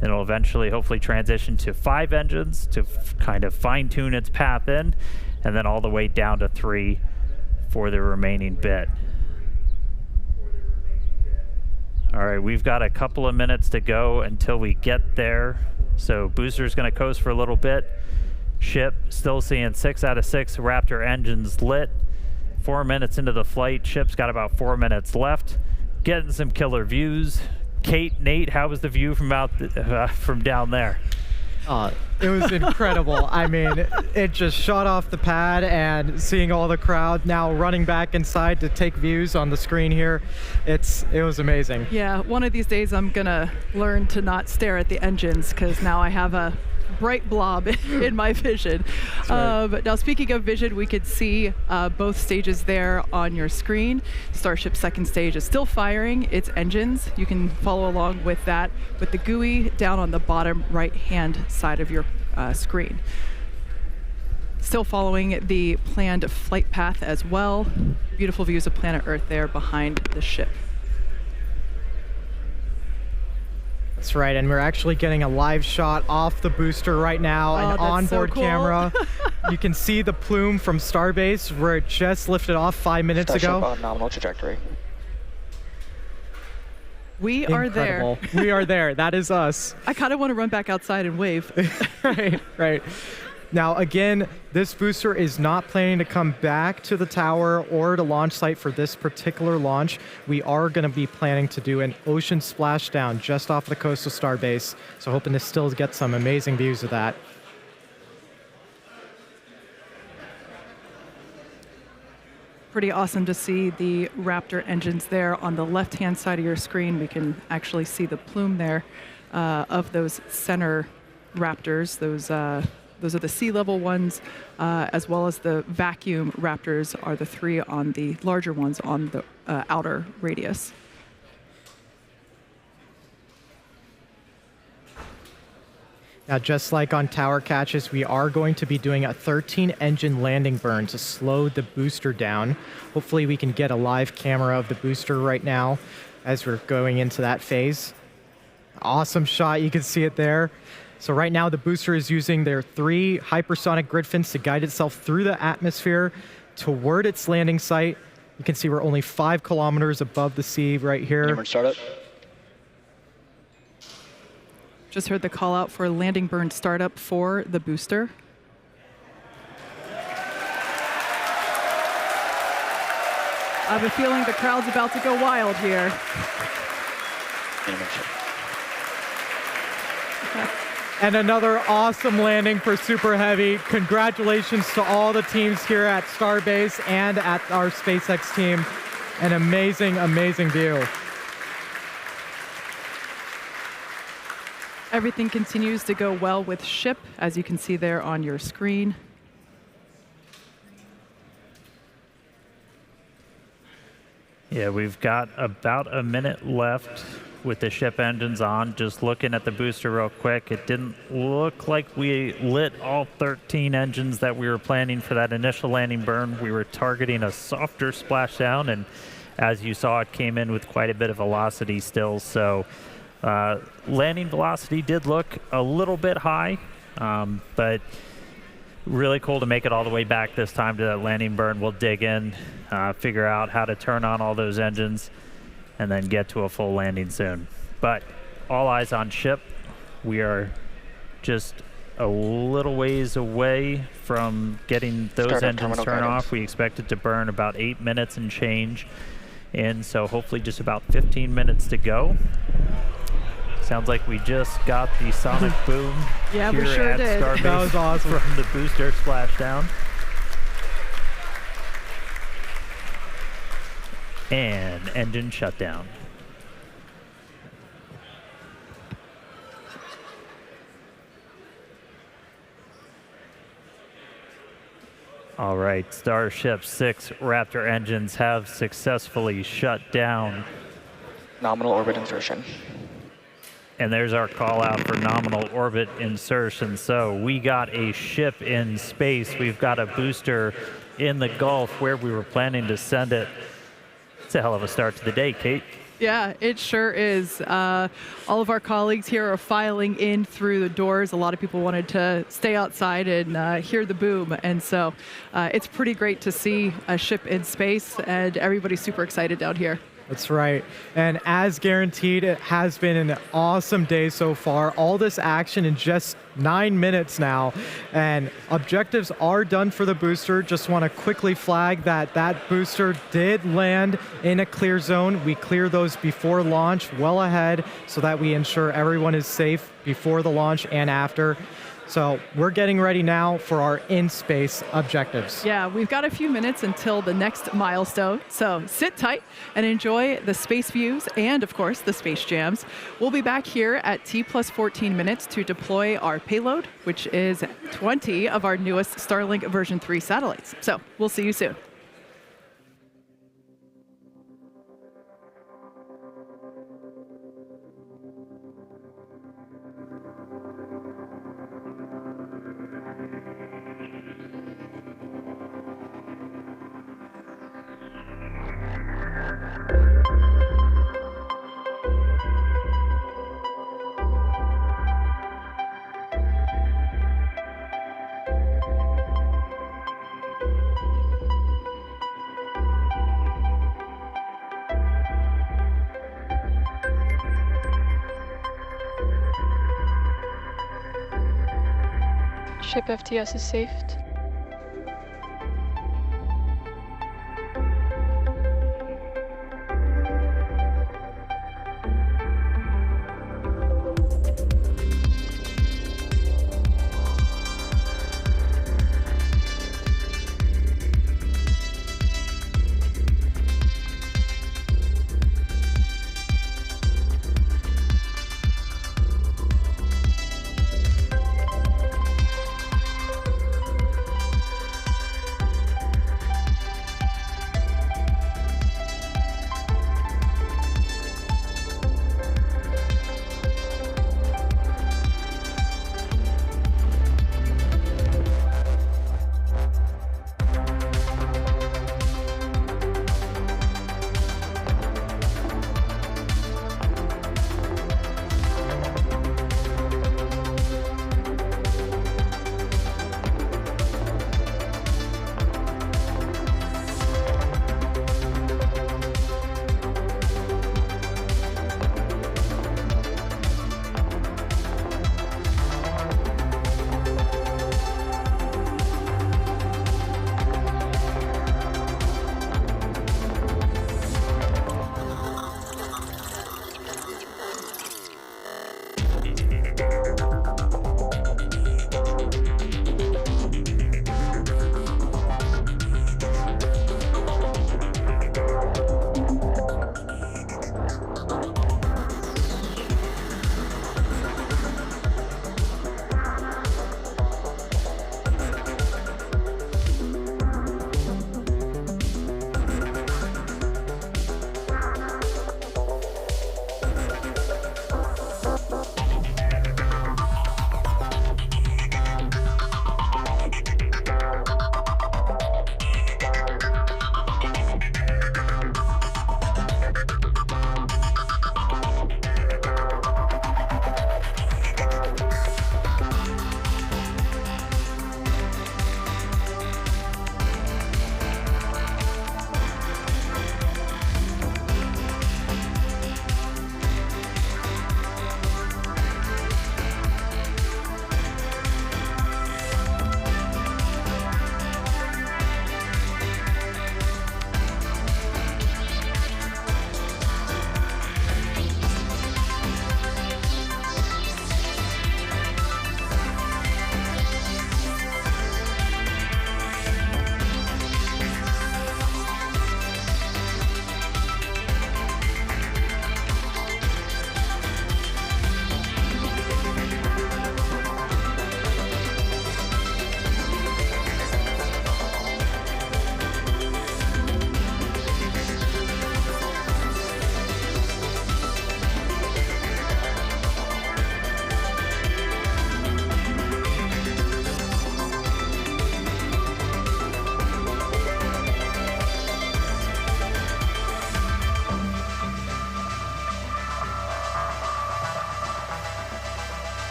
S4: And it'll eventually, hopefully, transition to 5 engines to kind of fine-tune its path in, and then all the way down to 3 for the remaining bit. All right, we've got a couple of minutes to go until we get there. So booster's going to coast for a little bit. Ship still seeing 6 out of 6 Raptor engines lit. 4 minutes into the flight. Ship's got about 4 minutes left. Getting some killer views. Kate, Nate, how was the view from from down there?
S3: It was incredible. I mean, it just shot off the pad, and seeing all the crowd now running back inside to take views on the screen here, it was amazing.
S2: Yeah, one of these days I'm gonna learn to not stare at the engines, because now I have a bright blob in my vision.
S3: Right.
S2: Now, speaking of vision, we could see both stages there on your screen. Starship's second stage is still firing its engines. You can follow along with that with the GUI down on the bottom right-hand side of your screen. Still following the planned flight path as well. Beautiful views of planet Earth there behind the ship.
S3: That's right, and we're actually getting a live shot off the booster right now, an onboard camera. You can see the plume from Starbase where it just lifted off 5 minutes ago.
S11: On nominal trajectory.
S2: We are there.
S3: We are there. That is us.
S2: I kind of want to run back outside and wave.
S3: Right. Now, again, this booster is not planning to come back to the tower or the launch site for this particular launch. We are going to be planning to do an ocean splashdown just off the coast of Starbase, so hoping to still get some amazing views of that.
S2: Pretty awesome to see the Raptor engines there on the left-hand side of your screen. We can actually see the plume there of those center Raptors. Those are the sea level ones, as well as the vacuum Raptors are the 3 on the larger ones on the outer radius.
S3: Now, just like on tower catches, we are going to be doing a 13 engine landing burn to slow the booster down. Hopefully we can get a live camera of the booster right now as we're going into that phase. Awesome shot, you can see it there. So right now the booster is using their 3 hypersonic grid fins to guide itself through the atmosphere toward its landing site. You can see we're only 5 kilometers above the sea right here.
S11: Startup.
S2: Just heard the call out for landing burn startup for the booster. I have a feeling the crowd's about to go wild here.
S3: And another awesome landing for Super Heavy. Congratulations to all the teams here at Starbase and at our SpaceX team. An amazing, amazing view.
S2: Everything continues to go well with ship, as you can see there on your screen.
S4: Yeah, we've got about a minute left with the ship engines on. Just looking at the booster real quick, it didn't look like we lit all 13 engines that we were planning for that initial landing burn. We were targeting a softer splashdown, and as you saw, it came in with quite a bit of velocity still. So landing velocity did look a little bit high, but really cool to make it all the way back this time to that landing burn. We'll dig in, figure out how to turn on all those engines, and then get to a full landing soon. But all eyes on ship. We are just a little ways away from getting those engines turned off. We expect it to burn about 8 minutes and change. And so hopefully just about 15 minutes to go. Sounds like we just got the sonic boom
S2: Yeah,
S4: here
S2: we sure
S4: at
S2: did.
S4: Starbase
S3: That was awesome.
S4: from the booster splashdown. And engine shutdown. All right, Starship 6 Raptor engines have successfully shut down.
S11: Nominal orbit insertion.
S4: And there's our call out for nominal orbit insertion. So we got a ship in space. We've got a booster in the Gulf where we were planning to send it. It's a hell of a start to the day, Kate.
S2: Yeah, it sure is. All of our colleagues here are filing in through the doors. A lot of people wanted to stay outside and hear the boom. And so it's pretty great to see a ship in space, and everybody's super excited down here.
S3: That's right. And as guaranteed, it has been an awesome day so far. All this action in just 9 minutes now. And objectives are done for the booster. Just want to quickly flag that that booster did land in a clear zone. We clear those before launch, well ahead, so that we ensure everyone is safe before the launch and after. So we're getting ready now for our in-space objectives.
S2: Yeah, we've got a few minutes until the next milestone, so sit tight and enjoy the space views and, of course, the space jams. We'll be back here at T+14 minutes to deploy our payload, which is 20 of our newest Starlink version 3 satellites. So we'll see you soon.
S12: Ship FTS is saved.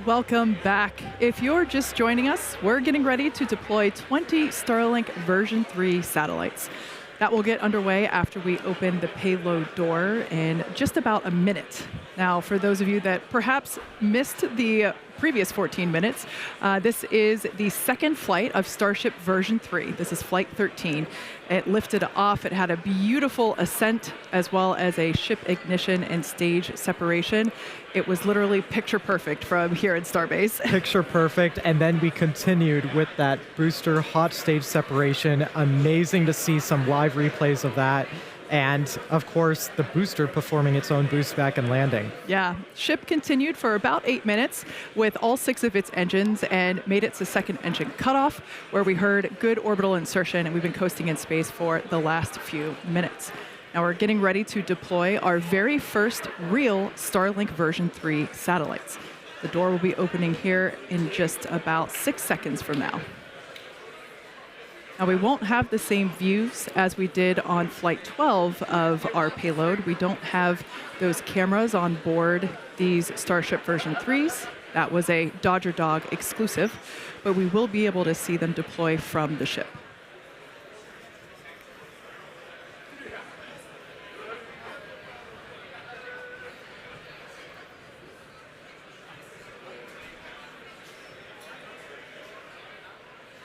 S2: Welcome back. If you're just joining us, we're getting ready to deploy 20 Starlink version 3 satellites. That will get underway after we open the payload door in just about a minute. Now, for those of you that perhaps missed the previous 14 minutes, this is the second flight of Starship version 3. This is flight 13. It lifted off. It had a beautiful ascent as well as a ship ignition and stage separation. It was literally picture perfect from here at Starbase.
S3: Picture perfect, and then we continued with that booster hot stage separation. Amazing to see some live replays of that. And of course, the booster performing its own boost back and landing.
S2: Yeah, ship continued for about 8 minutes with all 6 of its engines and made it to second engine cutoff, where we heard good orbital insertion, and we've been coasting in space for the last few minutes. Now we're getting ready to deploy our very first real Starlink version 3 satellites. The door will be opening here in just about 6 seconds from now. Now, we won't have the same views as we did on Flight 12 of our payload. We don't have those cameras on board these Starship version 3s. That was a Dodger Dog exclusive, but we will be able to see them deploy from the ship.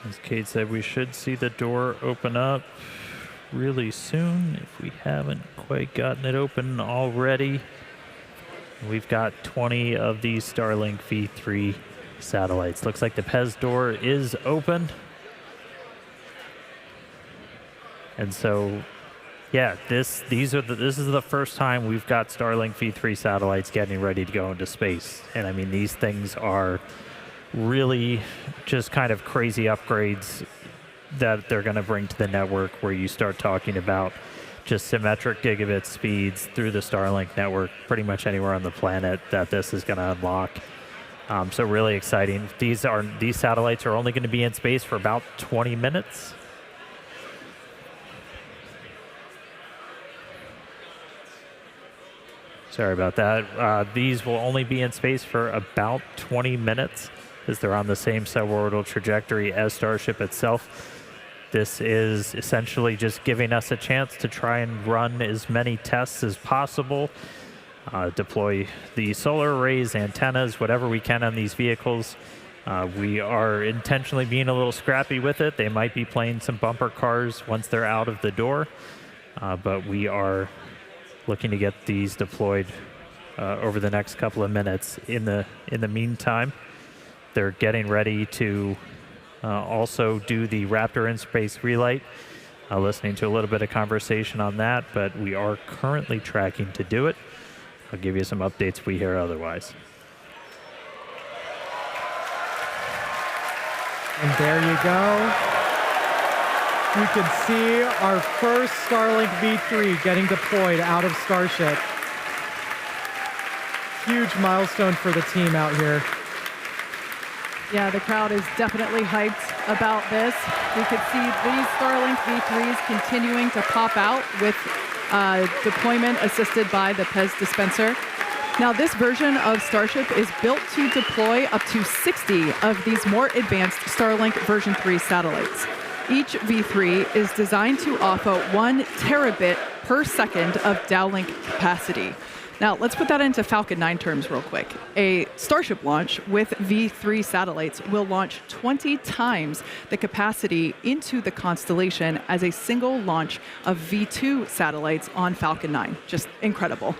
S4: As Kate said, we should see the door open up really soon if we haven't quite gotten it open already. We've got 20 of these Starlink V3 satellites. Looks like the PEZ door is open. And so, yeah, this is the first time we've got Starlink V3 satellites getting ready to go into space. And I mean, these things are really just kind of crazy upgrades that they're going to bring to the network, where you start talking about just symmetric gigabit speeds through the Starlink network pretty much anywhere on the planet that this is going to unlock. So really exciting. These satellites are only going to be in space for about 20 minutes. Sorry about that. These will only be in space for about 20 minutes as they're on the same suborbital trajectory as Starship itself. This is essentially just giving us a chance to try and run as many tests as possible, deploy the solar arrays, antennas, whatever we can on these vehicles. We are intentionally being a little scrappy with it. They might be playing some bumper cars once they're out of the door, but we are looking to get these deployed over the next couple of minutes. In the meantime, they're getting ready to also do the Raptor in-space relight. Listening to a little bit of conversation on that, but we are currently tracking to do it. I'll give you some updates if we hear otherwise.
S3: And there you go. You can see our first Starlink V3 getting deployed out of Starship. Huge milestone for the team out here.
S2: Yeah, the crowd is definitely hyped about this. We could see these Starlink V3s continuing to pop out with deployment assisted by the PEZ dispenser. Now, this version of Starship is built to deploy up to 60 of these more advanced Starlink version 3 satellites. Each V3 is designed to offer 1 terabit per second of downlink capacity. Now, let's put that into Falcon 9 terms real quick. A Starship launch with V3 satellites will launch 20 times the capacity into the constellation as a single launch of V2 satellites on Falcon 9. Just incredible.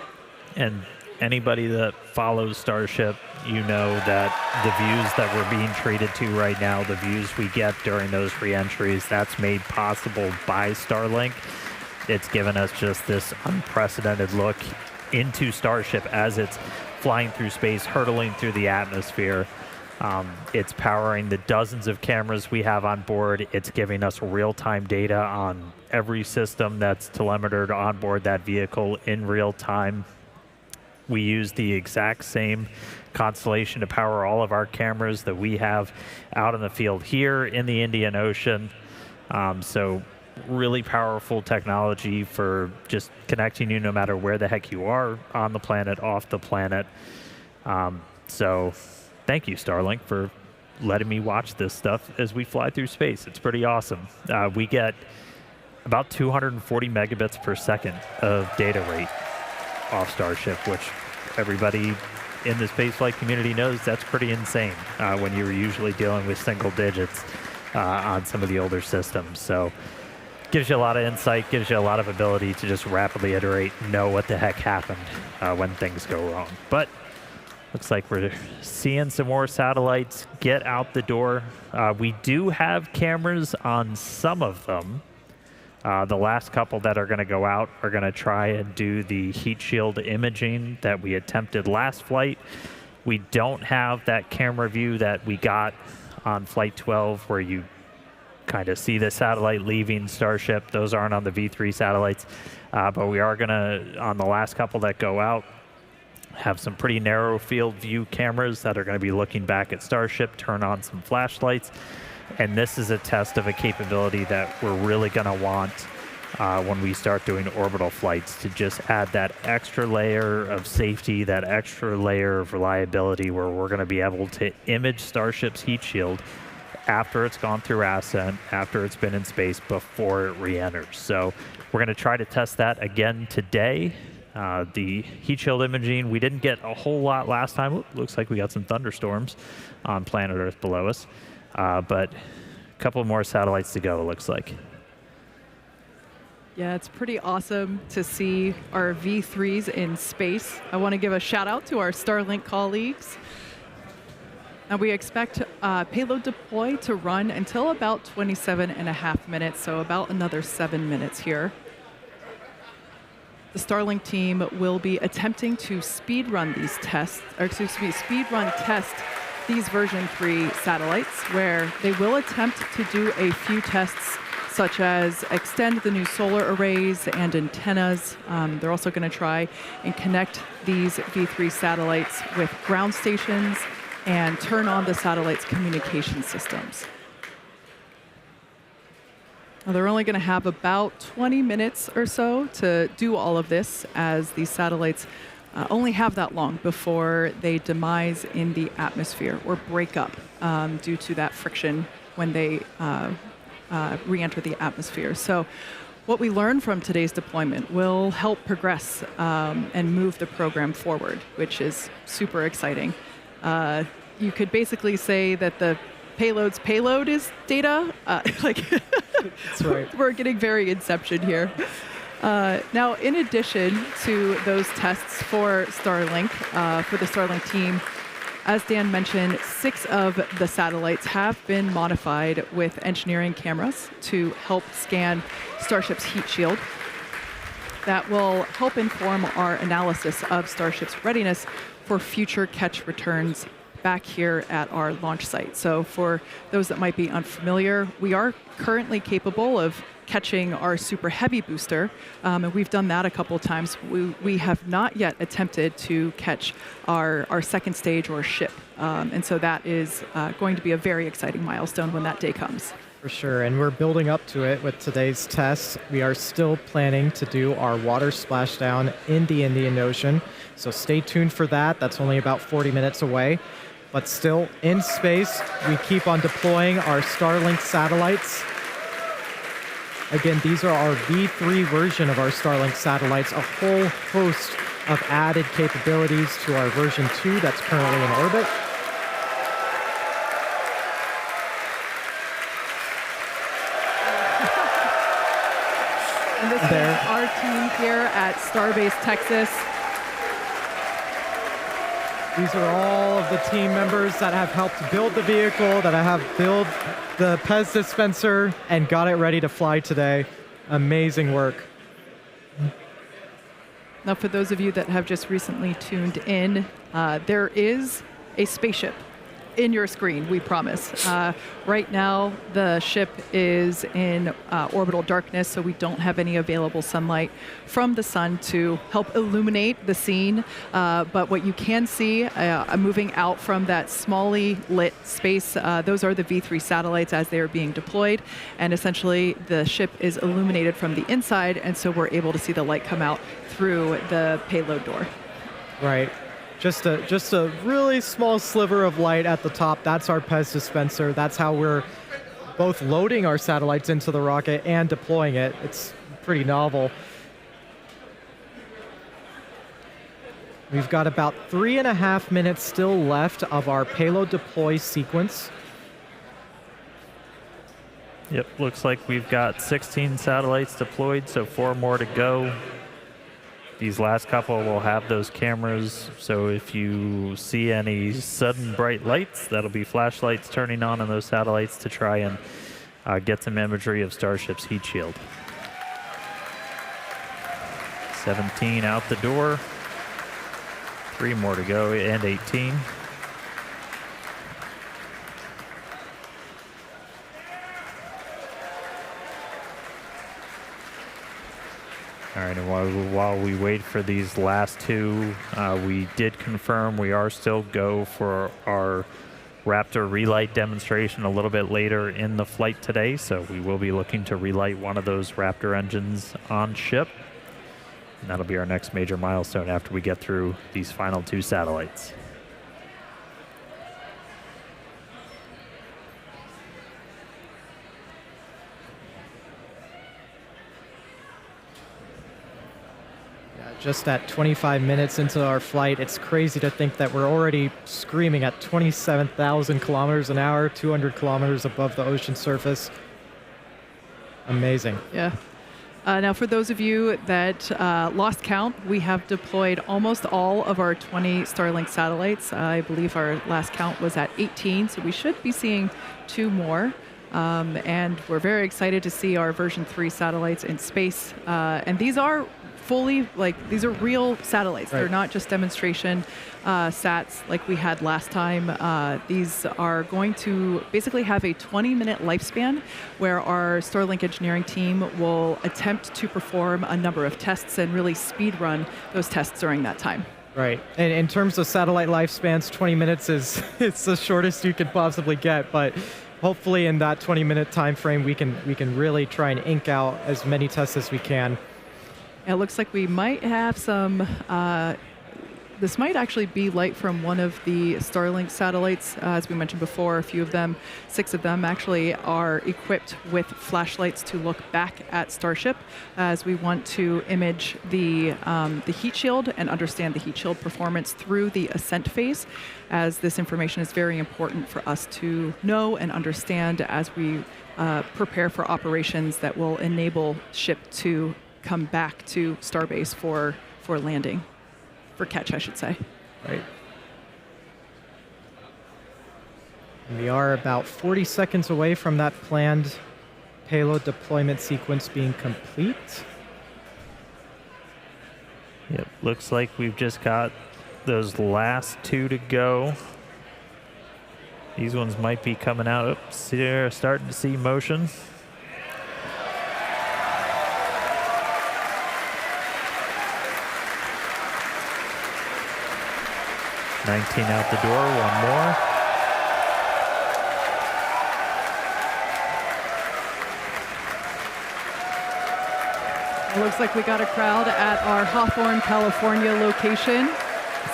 S4: And anybody that follows Starship, you know that the views that we're being treated to right now, the views we get during those re-entries, that's made possible by Starlink. It's given us just this unprecedented look into Starship as it's flying through space, hurtling through the atmosphere. It's powering the dozens of cameras we have on board. It's giving us real-time data on every system that's telemetered on board that vehicle in real time. We use the exact same constellation to power all of our cameras that we have out in the field here in the Indian Ocean. So really powerful technology for just connecting you no matter where the heck you are on the planet, off the planet. So thank you, Starlink, for letting me watch this stuff as we fly through space. It's pretty awesome. We get about 240 megabits per second of data rate off Starship, which everybody in the spaceflight community knows that's pretty insane when you're usually dealing with single digits on some of the older systems. So gives you a lot of insight, gives you a lot of ability to just rapidly iterate, know what the heck happened when things go wrong. But looks like we're seeing some more satellites get out the door. We do have cameras on some of them. The last couple that are going to go out are going to try and do the heat shield imaging that we attempted last flight. We don't have that camera view that we got on Flight 12 where you kind of see the satellite leaving Starship. Those aren't on the V3 satellites. But we are going to, on the last couple that go out, have some pretty narrow field view cameras that are going to be looking back at Starship, turn on some flashlights. And this is a test of a capability that we're really going to want when we start doing orbital flights, to just add that extra layer of safety, that extra layer of reliability, where we're going to be able to image Starship's heat shield after it's gone through ascent, after it's been in space, before it re-enters. So we're going to try to test that again today. The heat shield imaging, we didn't get a whole lot last time. Ooh, looks like we got some thunderstorms on planet Earth below us. But a couple more satellites to go, it looks like.
S2: Yeah, it's pretty awesome to see our V3s in space. I want to give a shout out to our Starlink colleagues. And we expect payload deploy to run until about 27.5 minutes, so about another 7 minutes here. The Starlink team will be attempting to speed run these tests, or excuse me, speed run test these version 3 satellites, where they will attempt to do a few tests, such as extend the new solar arrays and antennas. They're also going to try and connect these V3 satellites with ground stations and turn on the satellite's communication systems. Now, they're only going to have about 20 minutes or so to do all of this, as these satellites only have that long before they demise in the atmosphere or break up due to that friction when they re-enter the atmosphere. So what we learn from today's deployment will help progress and move the program forward, which is super exciting. You could basically say that the payload's payload is data. That's right. We're getting very Inception here. Now, in addition to those tests for Starlink, for the Starlink team, as Dan mentioned, 6 of the satellites have been modified with engineering cameras to help scan Starship's heat shield. That will help inform our analysis of Starship's readiness for future catch returns back here at our launch site. So for those that might be unfamiliar, we are currently capable of catching our super heavy booster, and we've done that a couple of times. We have not yet attempted to catch our second stage or ship, and so that is going to be a very exciting milestone when that day comes.
S3: For sure, and we're building up to it with today's tests. We are still planning to do our water splashdown in the Indian Ocean, so stay tuned for that. That's only about 40 minutes away. But still in space, we keep on deploying our Starlink satellites. Again, these are our V3 version of our Starlink satellites, a whole host of added capabilities to our version 2 that's currently in orbit.
S2: And this is our team here at Starbase Texas.
S3: These are all of the team members that have helped build the vehicle, that have built the Pez dispenser and got it ready to fly today. Amazing work.
S2: Now, for those of you that have just recently tuned in, there is a spaceship in your screen, we promise. Right now, the ship is in orbital darkness, so we don't have any available sunlight from the sun to help illuminate the scene. But what you can see moving out from that smally lit space, those are the V3 satellites as they are being deployed. And essentially, the ship is illuminated from the inside, and so we're able to see the light come out through the payload door.
S3: Right. Just a really small sliver of light at the top. That's our PEZ dispenser. That's how we're both loading our satellites into the rocket and deploying it. It's pretty novel. We've got about 3.5 minutes still left of our payload deploy sequence.
S4: Yep, looks like we've got 16 satellites deployed, so 4 more to go. These last couple will have those cameras, so if you see any sudden bright lights, that'll be flashlights turning on those satellites to try and get some imagery of Starship's heat shield. 17 out the door. 3 more to go, and 18. All right, and while we wait for these last 2, we did confirm we are still go for our Raptor relight demonstration a little bit later in the flight today, so we will be looking to relight one of those Raptor engines on ship. And that'll be our next major milestone after we get through these final 2 satellites.
S3: Just at 25 minutes into our flight, it's crazy to think that we're already screaming at 27,000 kilometers an hour, 200 kilometers above the ocean surface. Amazing.
S2: Yeah. Now, for those of you that lost count, we have deployed almost all of our 20 Starlink satellites. I believe our last count was at 18, so we should be seeing 2 more. And we're very excited to see our version 3 satellites in space. And these are fully, these are real satellites. Right. They're not just demonstration sats like we had last time. These are going to basically have a 20-minute lifespan where our Starlink engineering team will attempt to perform a number of tests and really speed run those tests during that time.
S3: Right. And in terms of satellite lifespans, 20 minutes is it's the shortest you could possibly get, but hopefully in that 20-minute time frame we can really try and ink out as many tests as we can.
S2: It looks like we might have some, this might actually be light from one of the Starlink satellites. As we mentioned before, a few of them, 6 of them actually are equipped with flashlights to look back at Starship as we want to image the heat shield and understand the heat shield performance through the ascent phase, as this information is very important for us to know and understand as we prepare for operations that will enable ship to come back to Starbase for landing, for catch, I should say.
S3: Right. And we are about 40 seconds away from that planned payload deployment sequence being complete.
S4: Yep, looks like we've just got those last 2 to go. These ones might be coming out. Oops, they're starting to see motion. $19 out the door, 1 more.
S2: It looks like we got a crowd at our Hawthorne, California location.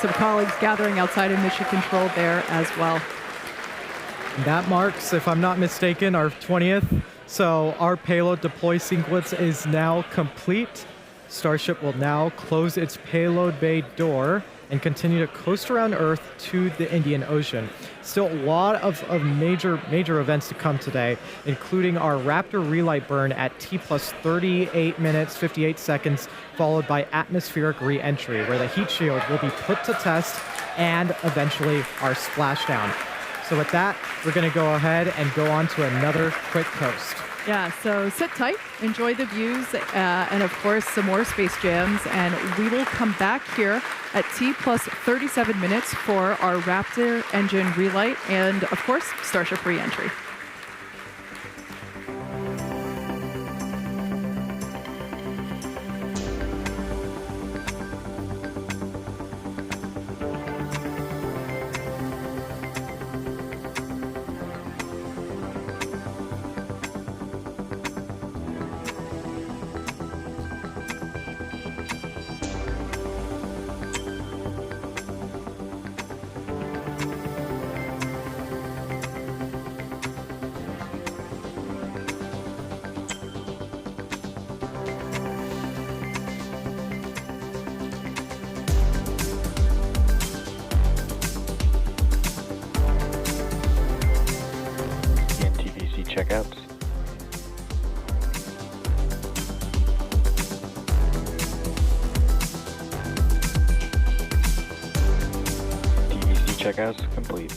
S2: Some colleagues gathering outside of mission control there as well.
S3: And that marks, if I'm not mistaken, our 20th. So our payload deploy sequence is now complete. Starship will now close its payload bay door and continue to coast around Earth to the Indian Ocean. Still a lot of major events to come today, including our Raptor relight burn at T plus 38 minutes, 58 seconds, followed by atmospheric re-entry, where the heat shield will be put to test, and eventually our splashdown. So with that, we're gonna go ahead and go on to another quick coast.
S2: Yeah, so sit tight, enjoy the views, and of course some more space jams, and we will come back here at T plus 37 minutes for our Raptor engine relight and of course Starship re-entry.
S11: checkouts. DEC checkouts complete.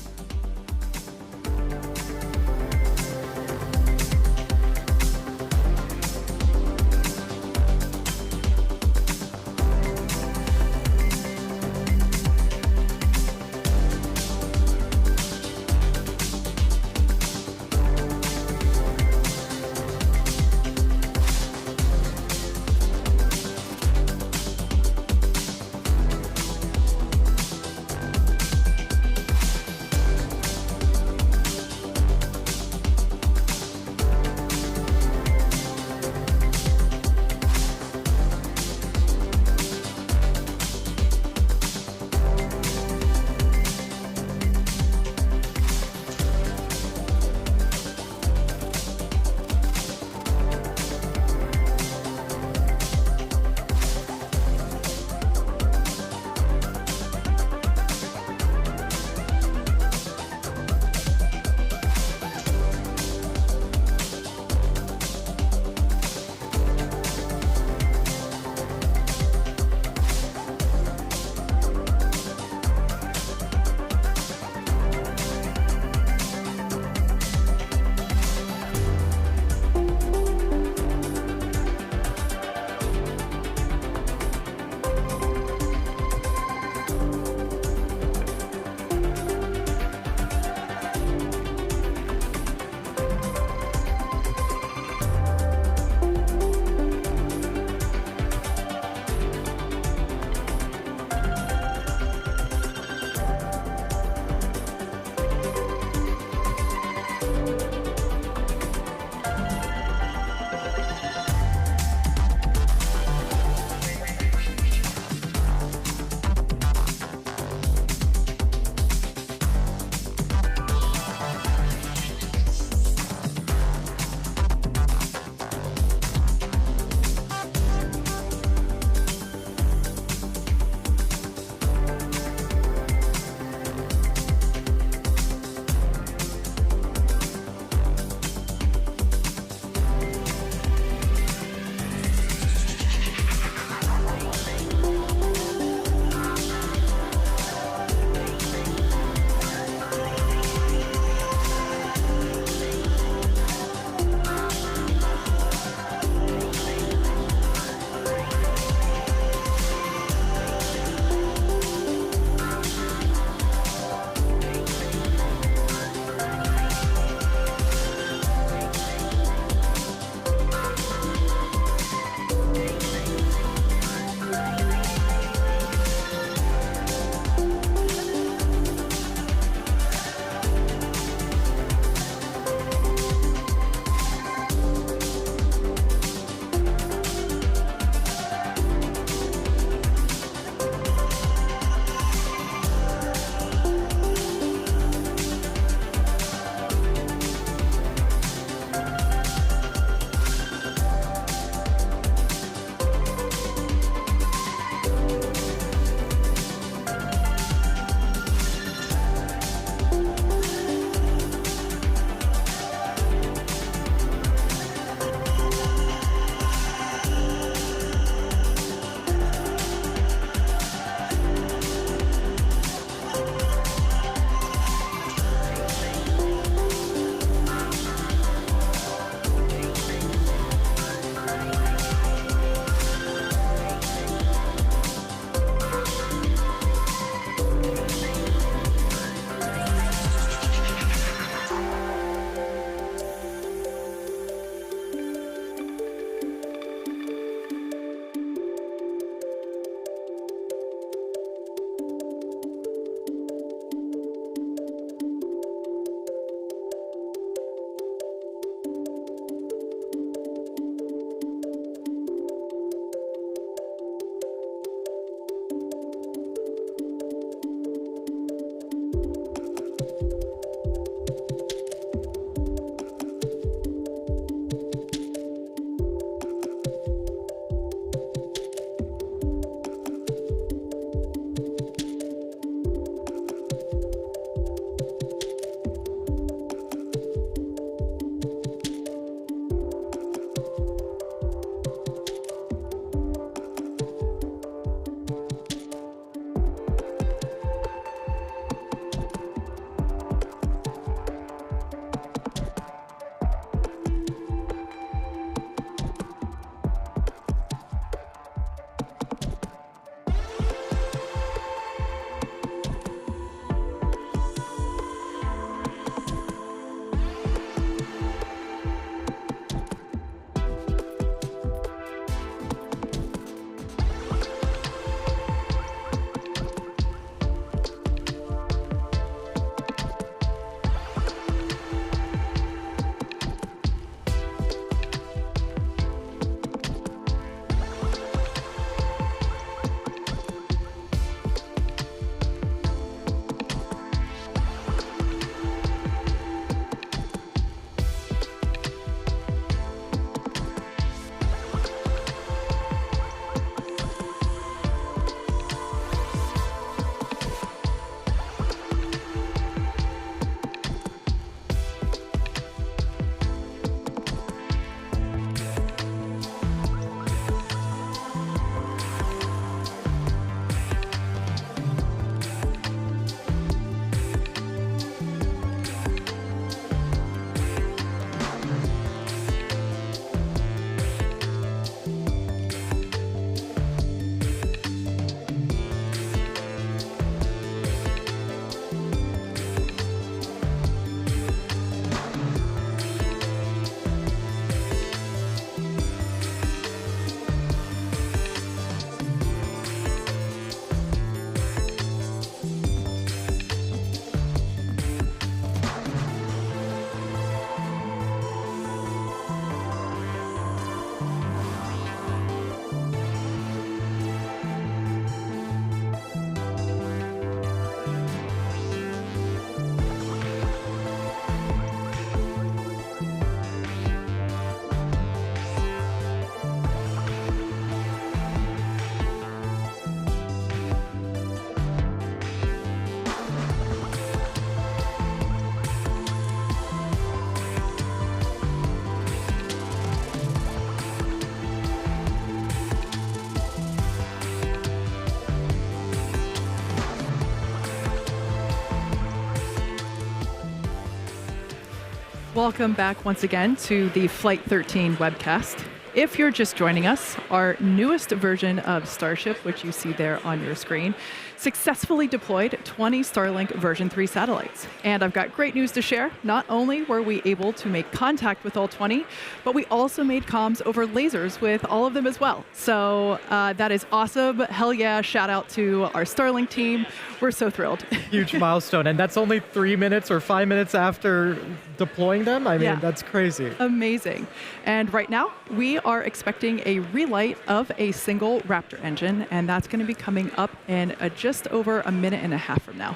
S2: Welcome back once again to the Flight 13 webcast. If you're just joining us, our newest version of Starship, which you see there on your screen, successfully deployed 20 Starlink version 3 satellites. And I've got great news to share. Not only were we able to make contact with all 20, but we also made comms over lasers with all of them as well. So that is awesome. Hell yeah, shout out to our Starlink team. We're so thrilled.
S3: Huge milestone. And that's only 3 minutes or 5 minutes after deploying them? I mean, that's crazy.
S2: Amazing. And right now, we are expecting a relight of a single Raptor engine, and that's going to be coming up in just over a minute and a half from now.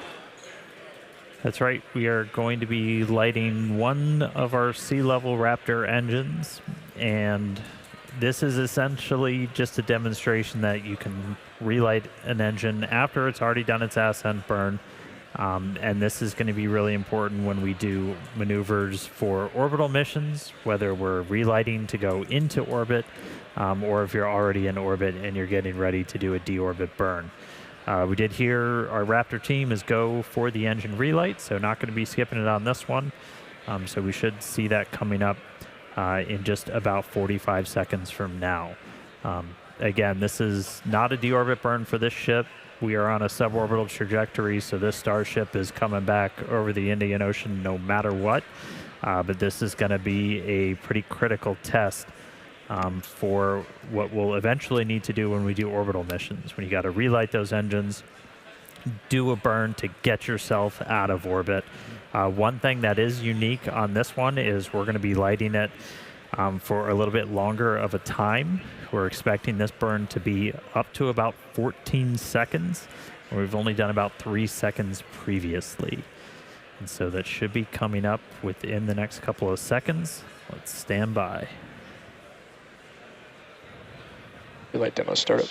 S4: That's right. We are going to be lighting one of our sea-level Raptor engines, and this is essentially just a demonstration that you can relight an engine after it's already done its ascent burn. And this is going to be really important when we do maneuvers for orbital missions, whether we're relighting to go into orbit, or if you're already in orbit and you're getting ready to do a deorbit burn. We did hear our Raptor team is go for the engine relight, so not going to be skipping it on this one. So we should see that coming up in just about 45 seconds from now. Again, this is not a deorbit burn for this ship. We are on a suborbital trajectory, so this Starship is coming back over the Indian Ocean no matter what. But this is going to be a pretty critical test for what we'll eventually need to do when we do orbital missions. When you got to relight those engines, do a burn to get yourself out of orbit. One thing that is unique on this one is we're going to be lighting it for a little bit longer of a time. We're expecting this burn to be up to about 14 seconds. We've only done about 3 seconds previously. And so that should be coming up within the next couple of seconds. Let's stand by.
S11: Relight demo startup.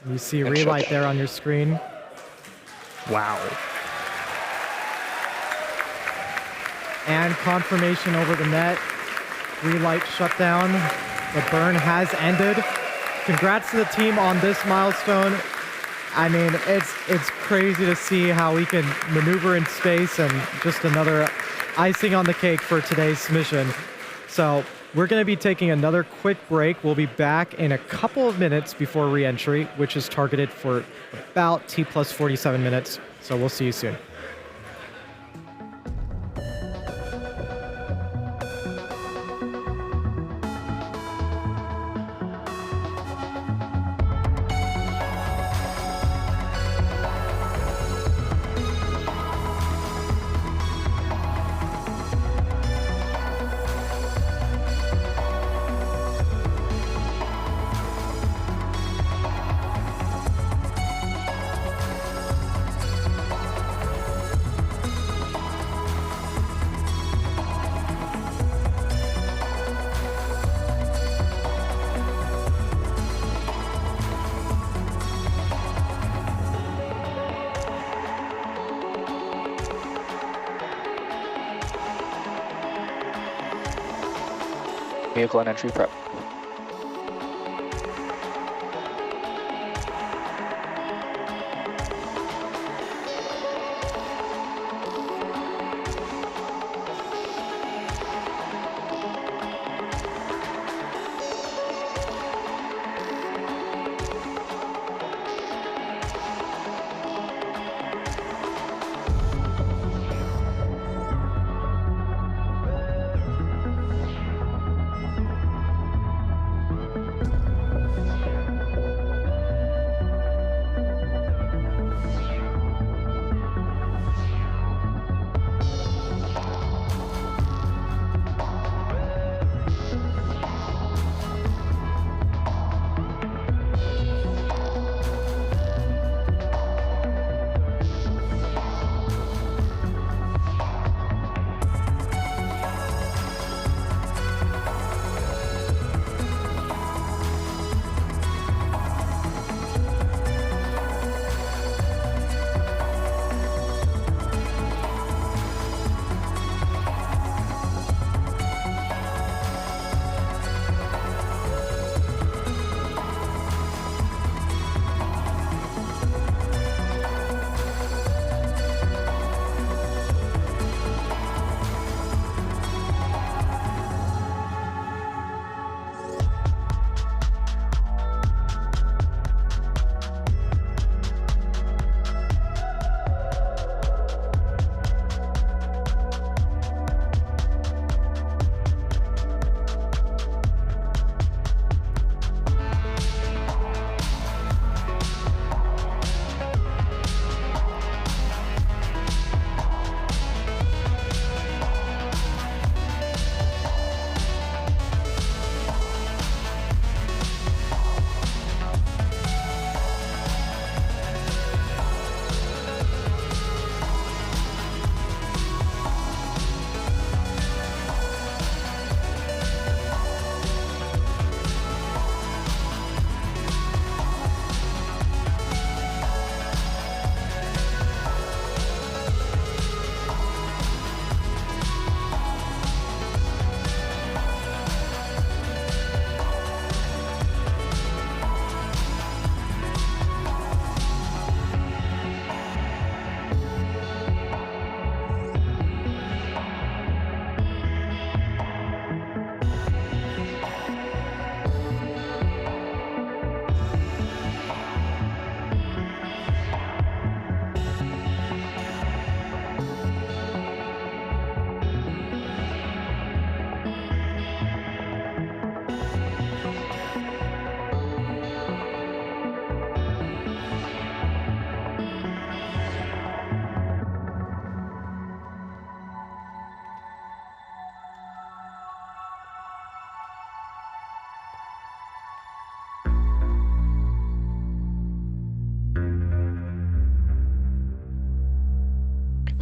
S3: You see relight there on your screen.
S4: Wow.
S3: And confirmation over the net. Relight shutdown. The burn has ended. Congrats to the team on this milestone. I mean, it's crazy to see how we can maneuver in space, and just another icing on the cake for today's mission. So we're going to be taking another quick break. We'll be back in a couple of minutes before re-entry, which is targeted for about T plus 47 minutes. So we'll see you soon.
S11: Vehicle and entry prep.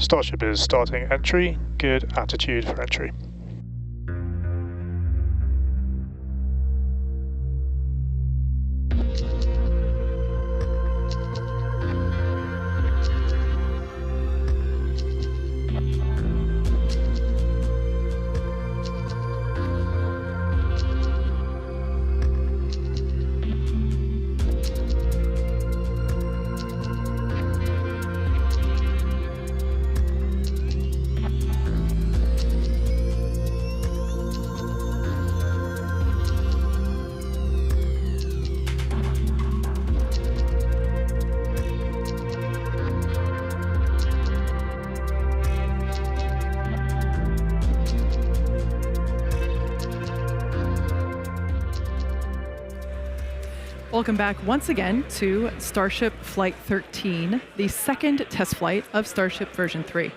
S13: Starship is starting entry. Good attitude for entry.
S2: Welcome back once again to Starship Flight 13, the second test flight of Starship version 3.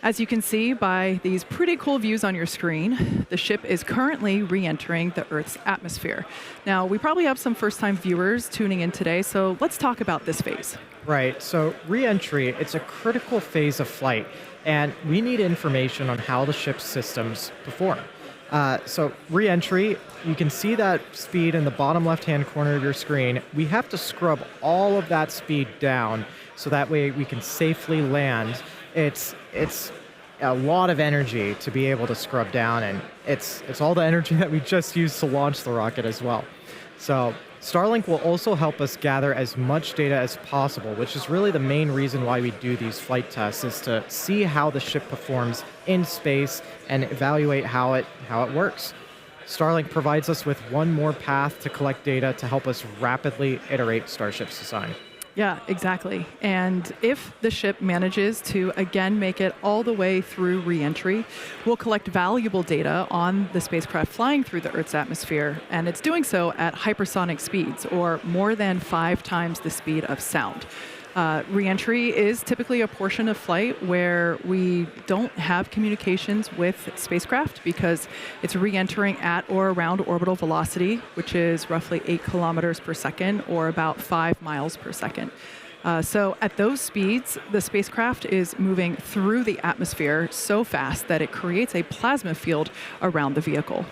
S2: As you can see by these pretty cool views on your screen, the ship is currently re-entering the Earth's atmosphere. Now, we probably have some first-time viewers tuning in today, so let's talk about this phase.
S3: Right, so re-entry, it's a critical phase of flight, and we need information on how the ship's systems perform. So re-entry, you can see that speed in the bottom left-hand corner of your screen. We have to scrub all of that speed down so that way we can safely land. It's a lot of energy to be able to scrub down, and it's all the energy that we just used to launch the rocket as well. So Starlink will also help us gather as much data as possible, which is really the main reason why we do these flight tests, is to see how the ship performs in space and evaluate how it works. Starlink provides us with one more path to collect data to help us rapidly iterate Starship's design.
S2: Yeah, exactly. And if the ship manages to again make it all the way through re-entry, we'll collect valuable data on the spacecraft flying through the Earth's atmosphere, and it's doing so at hypersonic speeds, or more than 5 times the speed of sound. Re-entry is typically a portion of flight where we don't have communications with spacecraft because it's re-entering at or around orbital velocity, which is roughly 8 kilometers per second or about 5 miles per second. So at those speeds, the spacecraft is moving through the atmosphere so fast that it creates a plasma field around the vehicle.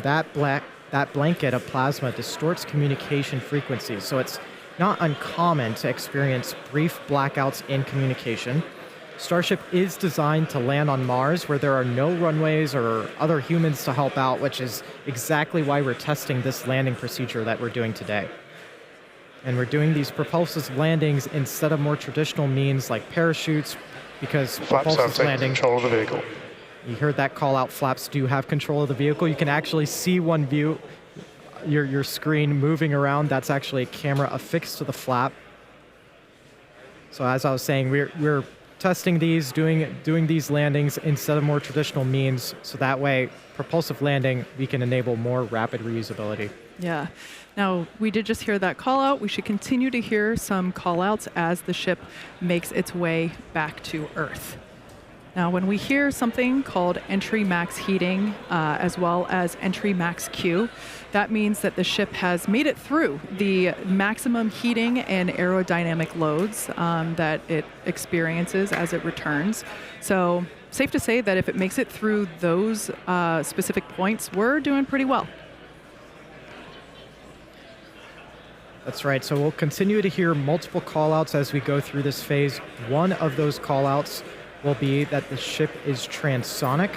S3: That blanket of plasma distorts communication frequencies, so it's not uncommon to experience brief blackouts in communication. Starship is designed to land on Mars where there are no runways or other humans to help out, which is exactly why we're testing this landing procedure that we're doing today. And we're doing these propulsive landings instead of more traditional means like parachutes, because propulsive landing...
S13: control of the vehicle.
S3: You heard that call out, flaps do have control of the vehicle. You can actually see one view, your screen moving around. That's actually a camera affixed to the flap. So as I was saying, we're testing these, doing these landings instead of more traditional means, so that way propulsive landing, we can enable more rapid reusability.
S2: Yeah. Now, we did just hear that call out. We should continue to hear some call outs as the ship makes its way back to Earth. Now, when we hear something called entry max heating, as well as entry max Q, that means that the ship has made it through the maximum heating and aerodynamic loads that it experiences as it returns. So, safe to say that if it makes it through those specific points, we're doing pretty well.
S3: That's right. So we'll continue to hear multiple callouts as we go through this phase. One of those callouts will be that the ship is transonic.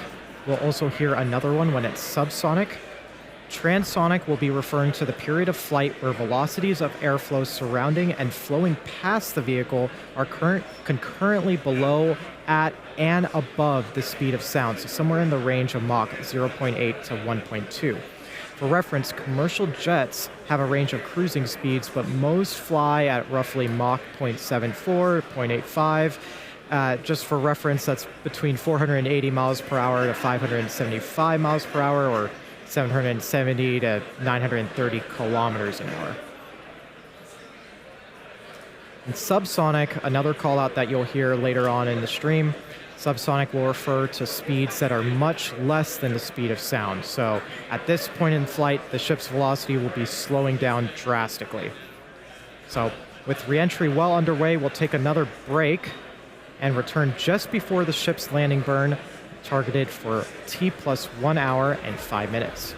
S3: We'll also hear another one when it's subsonic. Transonic will be referring to the period of flight where velocities of airflow surrounding and flowing past the vehicle are concurrently below, at, and above the speed of sound, so somewhere in the range of Mach 0.8 to 1.2. For reference, commercial jets have a range of cruising speeds, but most fly at roughly Mach 0.74, 0.85. Just for reference, that's between 480 miles per hour to 575 miles per hour, or 770 to 930 kilometers an hour. And subsonic, another call out that you'll hear later on in the stream, subsonic will refer to speeds that are much less than the speed of sound. So at this point in flight, the ship's velocity will be slowing down drastically. So with re-entry well underway, we'll take another break. and return just before the ship's landing burn, targeted for T plus 1 hour and 5 minutes.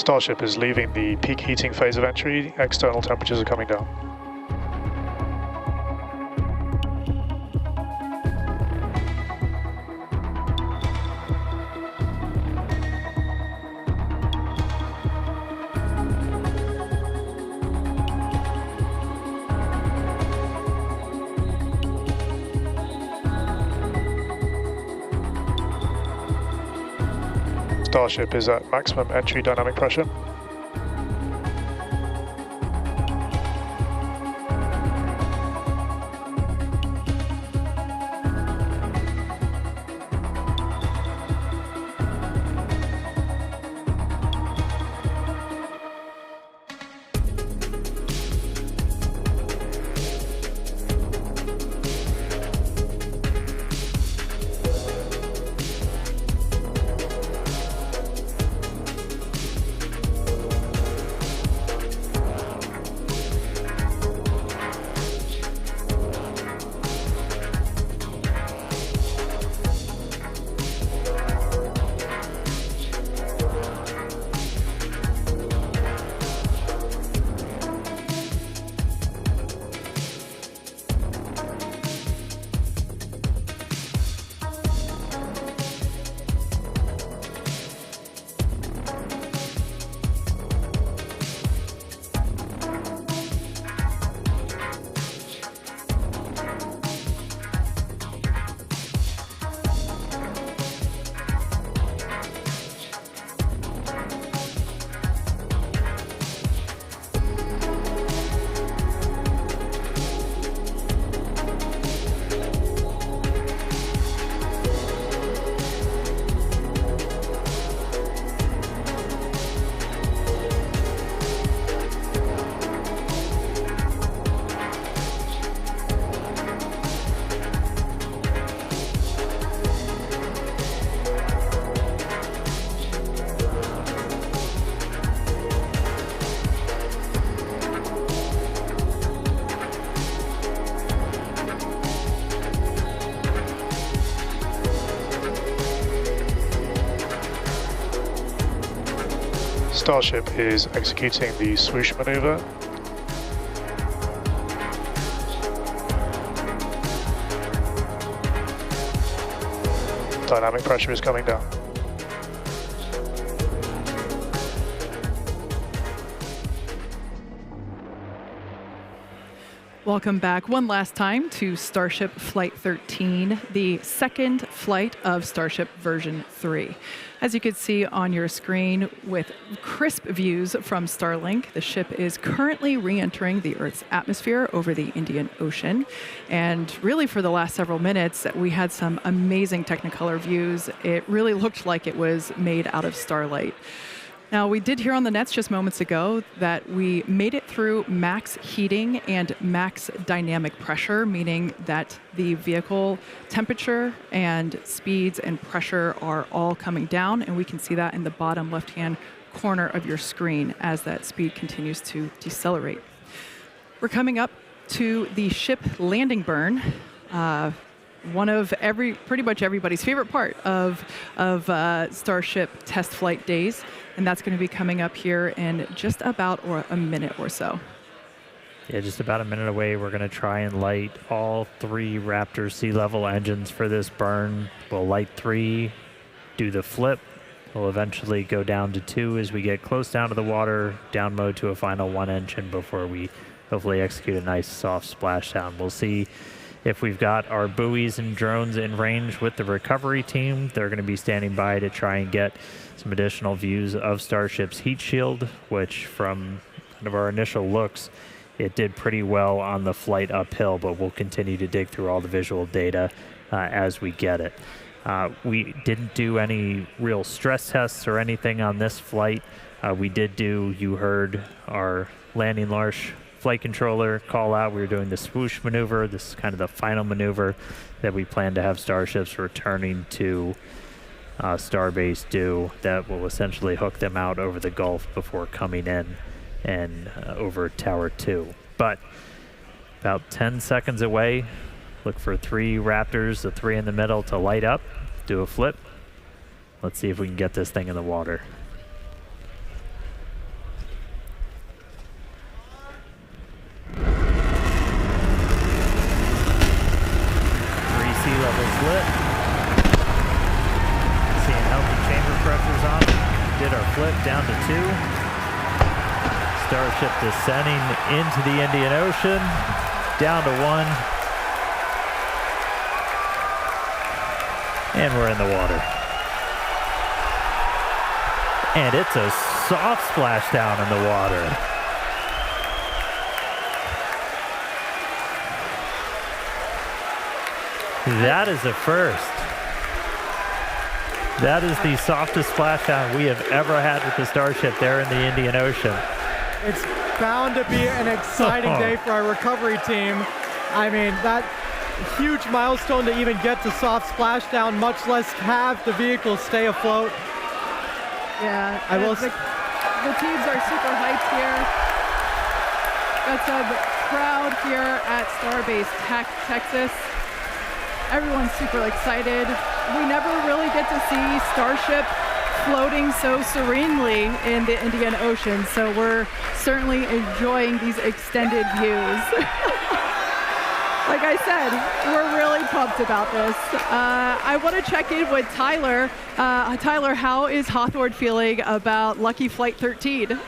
S13: Starship is leaving the peak heating phase of entry. External temperatures are coming down. Starship is at maximum entry dynamic pressure. Starship is executing the swoosh maneuver. Dynamic pressure is coming down.
S2: Welcome back one last time to Starship Flight 13, the second flight of Starship version 3. As you can see on your screen with crisp views from Starlink, the ship is currently re-entering the Earth's atmosphere over the Indian Ocean. And really for the last several minutes, we had some amazing Technicolor views. It really looked like it was made out of starlight. Now, we did hear on the nets just moments ago that we made it through max heating and max dynamic pressure, meaning that the vehicle temperature and speeds and pressure are all coming down, and we can see that in the bottom left-hand corner of your screen as that speed continues to decelerate. We're coming up to the ship landing burn. One of pretty much everybody's favorite part of Starship test flight days, and that's going to be coming up here in just about a minute or so.
S4: Yeah, just about a minute away. We're going to try and light all 3 Raptor sea level engines for this burn. We'll light 3, do the flip. We'll eventually go down to 2 as we get close down to the water, down mode to a final 1 engine before we hopefully execute a nice soft splashdown. We'll see if we've got our buoys and drones in range with the recovery team. They're going to be standing by to try and get some additional views of Starship's heat shield, which from kind of our initial looks, it did pretty well on the flight uphill, but we'll continue to dig through all the visual data as we get it. We didn't do any real stress tests or anything on this flight. We did do, you heard our landing Larsh flight controller call out. We were doing the swoosh maneuver. This is kind of the final maneuver that we plan to have Starships returning to Starbase do, that will essentially hook them out over the Gulf before coming in and over Tower 2. But about 10 seconds away, look for 3 Raptors, the 3 in the middle, to light up, do a flip. Let's see if we can get this thing in the water. levels lit. Seeing healthy chamber pressures on. Did our flip down to 2. Starship descending into the Indian Ocean. Down to 1. And we're in the water. And it's a soft splashdown in the water. That is a first. That is the softest splashdown we have ever had with the Starship there in the Indian Ocean.
S3: It's bound to be an exciting day for our recovery team. I mean, that huge milestone to even get to soft splashdown, much less have the vehicle stay afloat.
S2: Yeah, the teams are super hyped here. Got some crowd here at Starbase Texas. Everyone's super excited. We never really get to see Starship floating so serenely in the Indian Ocean, so we're certainly enjoying these extended views. Like I said, we're really pumped about this. I want to check in with Tyler. Tyler, how is Hawthorne feeling about Lucky Flight 13?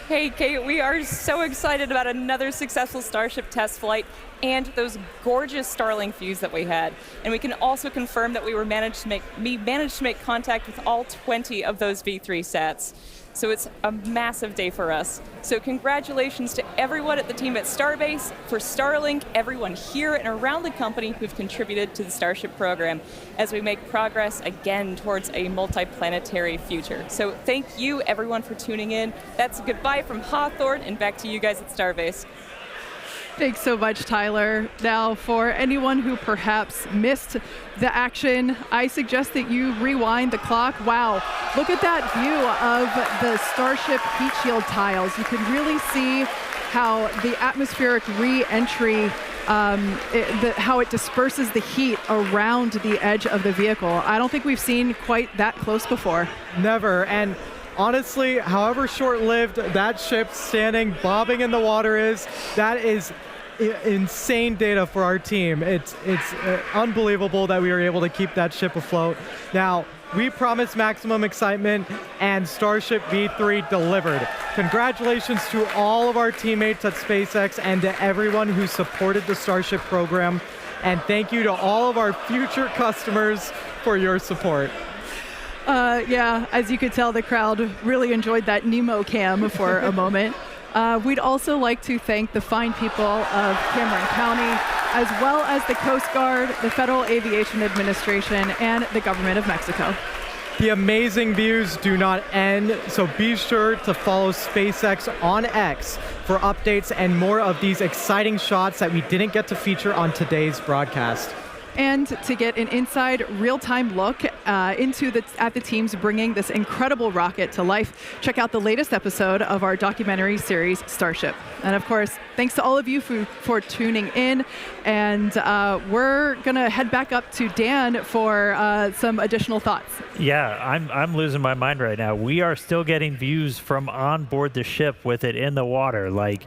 S10: Hey, Kate, we are so excited about another successful Starship test flight and those gorgeous Starlink views that we had. And we can also confirm that we managed to make contact with all 20 of those V3 sats. So it's a massive day for us. So congratulations to everyone at the team at Starbase, for Starlink, everyone here and around the company who've contributed to the Starship program as we make progress again towards a multi-planetary future. So thank you everyone for tuning in. That's a goodbye from Hawthorne and back to you guys at Starbase.
S2: Thanks so much, Tyler. Now, for anyone who perhaps missed the action, I suggest that you rewind the clock. Wow, look at that view of the Starship heat shield tiles. You can really see how the atmospheric re-entry, how it disperses the heat around the edge of the vehicle. I don't think we've seen quite that close before.
S3: Never, and honestly, however short-lived that ship standing, bobbing in the water is, that is insane data for our team. It's unbelievable that we were able to keep that ship afloat. Now, we promised maximum excitement, and Starship V3 delivered. Congratulations to all of our teammates at SpaceX and to everyone who supported the Starship program. And thank you to all of our future customers for your support.
S2: Yeah, as you could tell, the crowd really enjoyed that Nemo cam for a moment. We'd also like to thank the fine people of Cameron County, as well as the Coast Guard, the Federal Aviation Administration, and the Government of Mexico.
S3: The amazing views do not end, so be sure to follow SpaceX on X for updates and more of these exciting shots that we didn't get to feature on today's broadcast.
S2: And to get an inside real-time look at the teams bringing this incredible rocket to life, check out the latest episode of our documentary series, Starship. And of course, thanks to all of you for tuning in. And we're going to head back up to Dan for some additional thoughts.
S4: Yeah, I'm losing my mind right now. We are still getting views from on board the ship with it in the water. Like,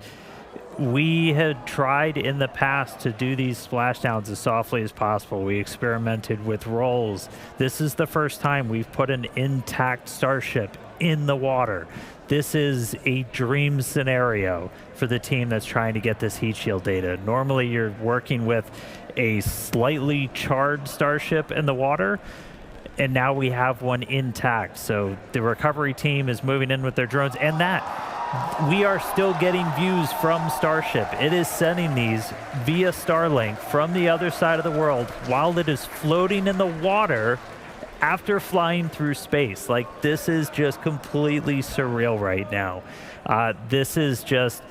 S4: we had tried in the past to do these splashdowns as softly as possible. We experimented with rolls. This is the first time we've put an intact Starship in the water. This is a dream scenario for the team that's trying to get this heat shield data. Normally you're working with a slightly charred Starship in the water, and now we have one intact. So the recovery team is moving in with their drones, and we are still getting views from Starship. It is sending these via Starlink from the other side of the world while it is floating in the water after flying through space. Like, this is just completely surreal right now. This is just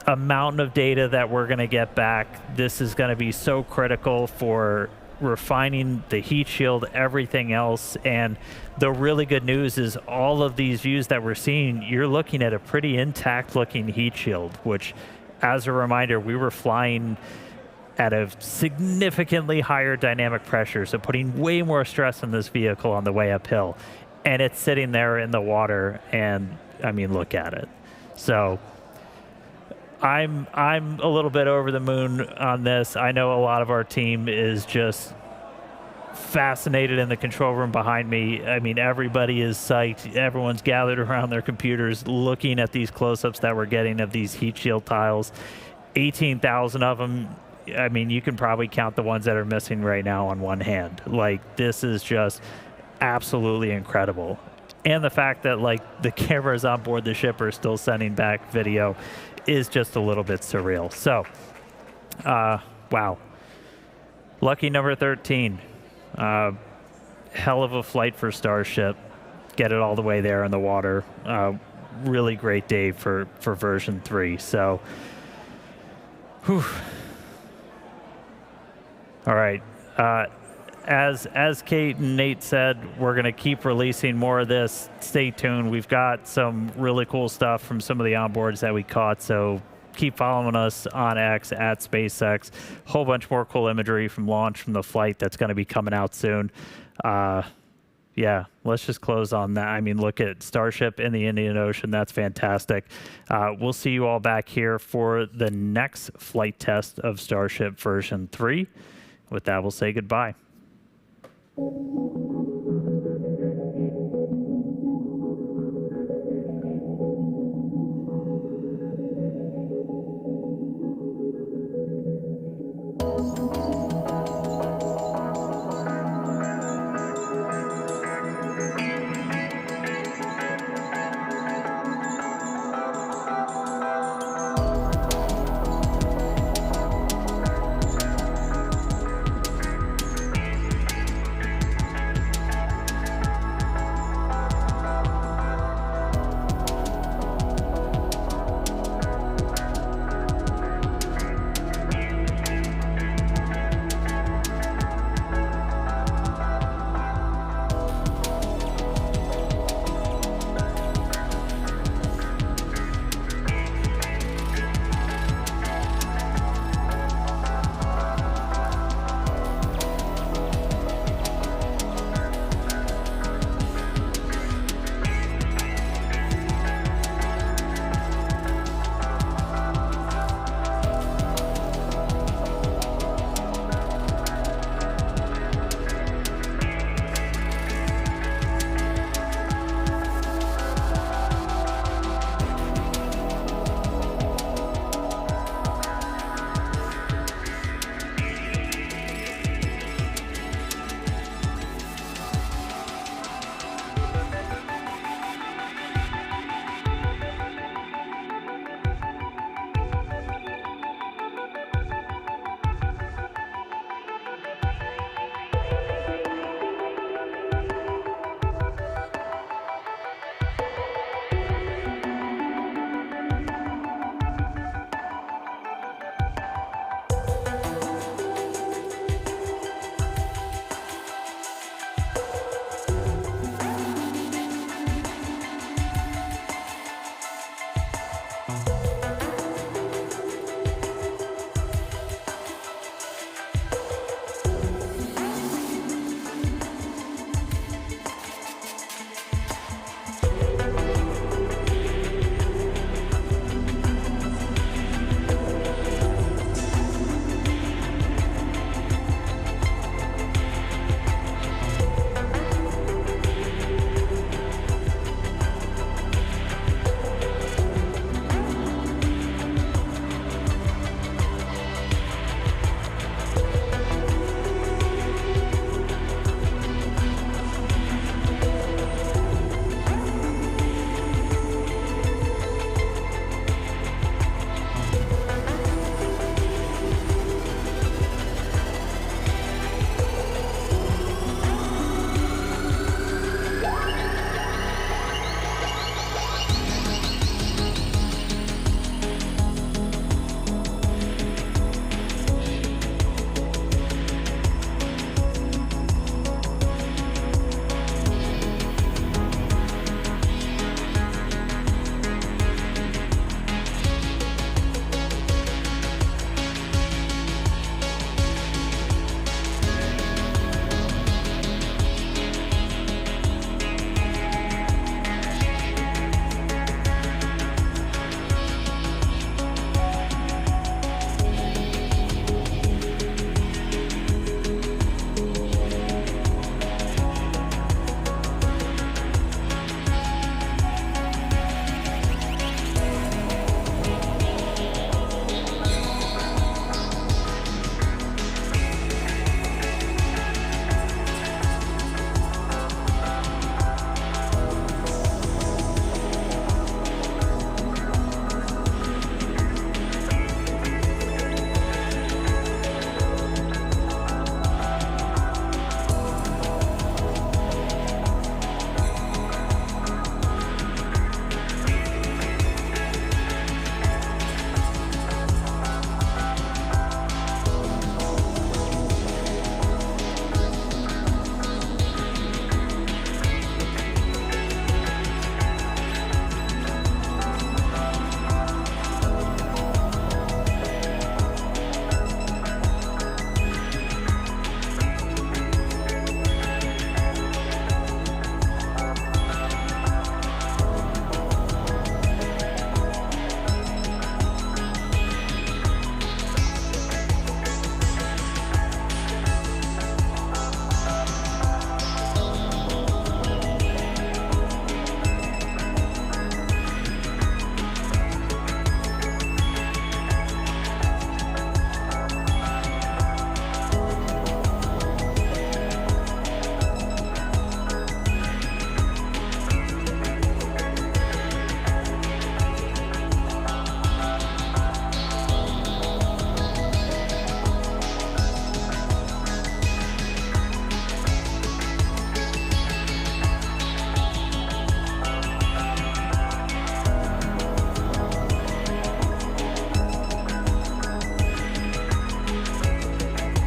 S4: a mountain of data that we're going to get back. This is going to be so critical for refining the heat shield, everything else. And the really good news is all of these views that we're seeing, you're looking at a pretty intact looking heat shield, which, as a reminder, we were flying at a significantly higher dynamic pressure, so putting way more stress on this vehicle on the way uphill. And it's sitting there in the water, and I mean, look at it. So I'm a little bit over the moon on this. I know a lot of our team is just fascinated in the control room behind me. I mean, everybody is psyched. Everyone's gathered around their computers looking at these close-ups that we're getting of these heat shield tiles. 18,000 of them. I mean, you can probably count the ones that are missing right now on one hand. Like, this is just absolutely incredible. And the fact that, like, the cameras on board the ship are still sending back video is just a little bit surreal. So, wow. Lucky number 13. Hell of a flight for Starship. Get it all the way there in the water. Really great day for version 3. So, whew. All right. As Kate and Nate said, we're going to keep releasing more of this. Stay tuned. We've got some really cool stuff from some of the onboards that we caught, so keep following us on X at SpaceX. Whole bunch more cool imagery from launch, from the flight that's going to be coming out soon. Yeah, let's just close on that. I mean, look at Starship in the Indian Ocean. That's fantastic. We'll see you all back here for the next flight test of Starship version 3. With that, we'll say goodbye.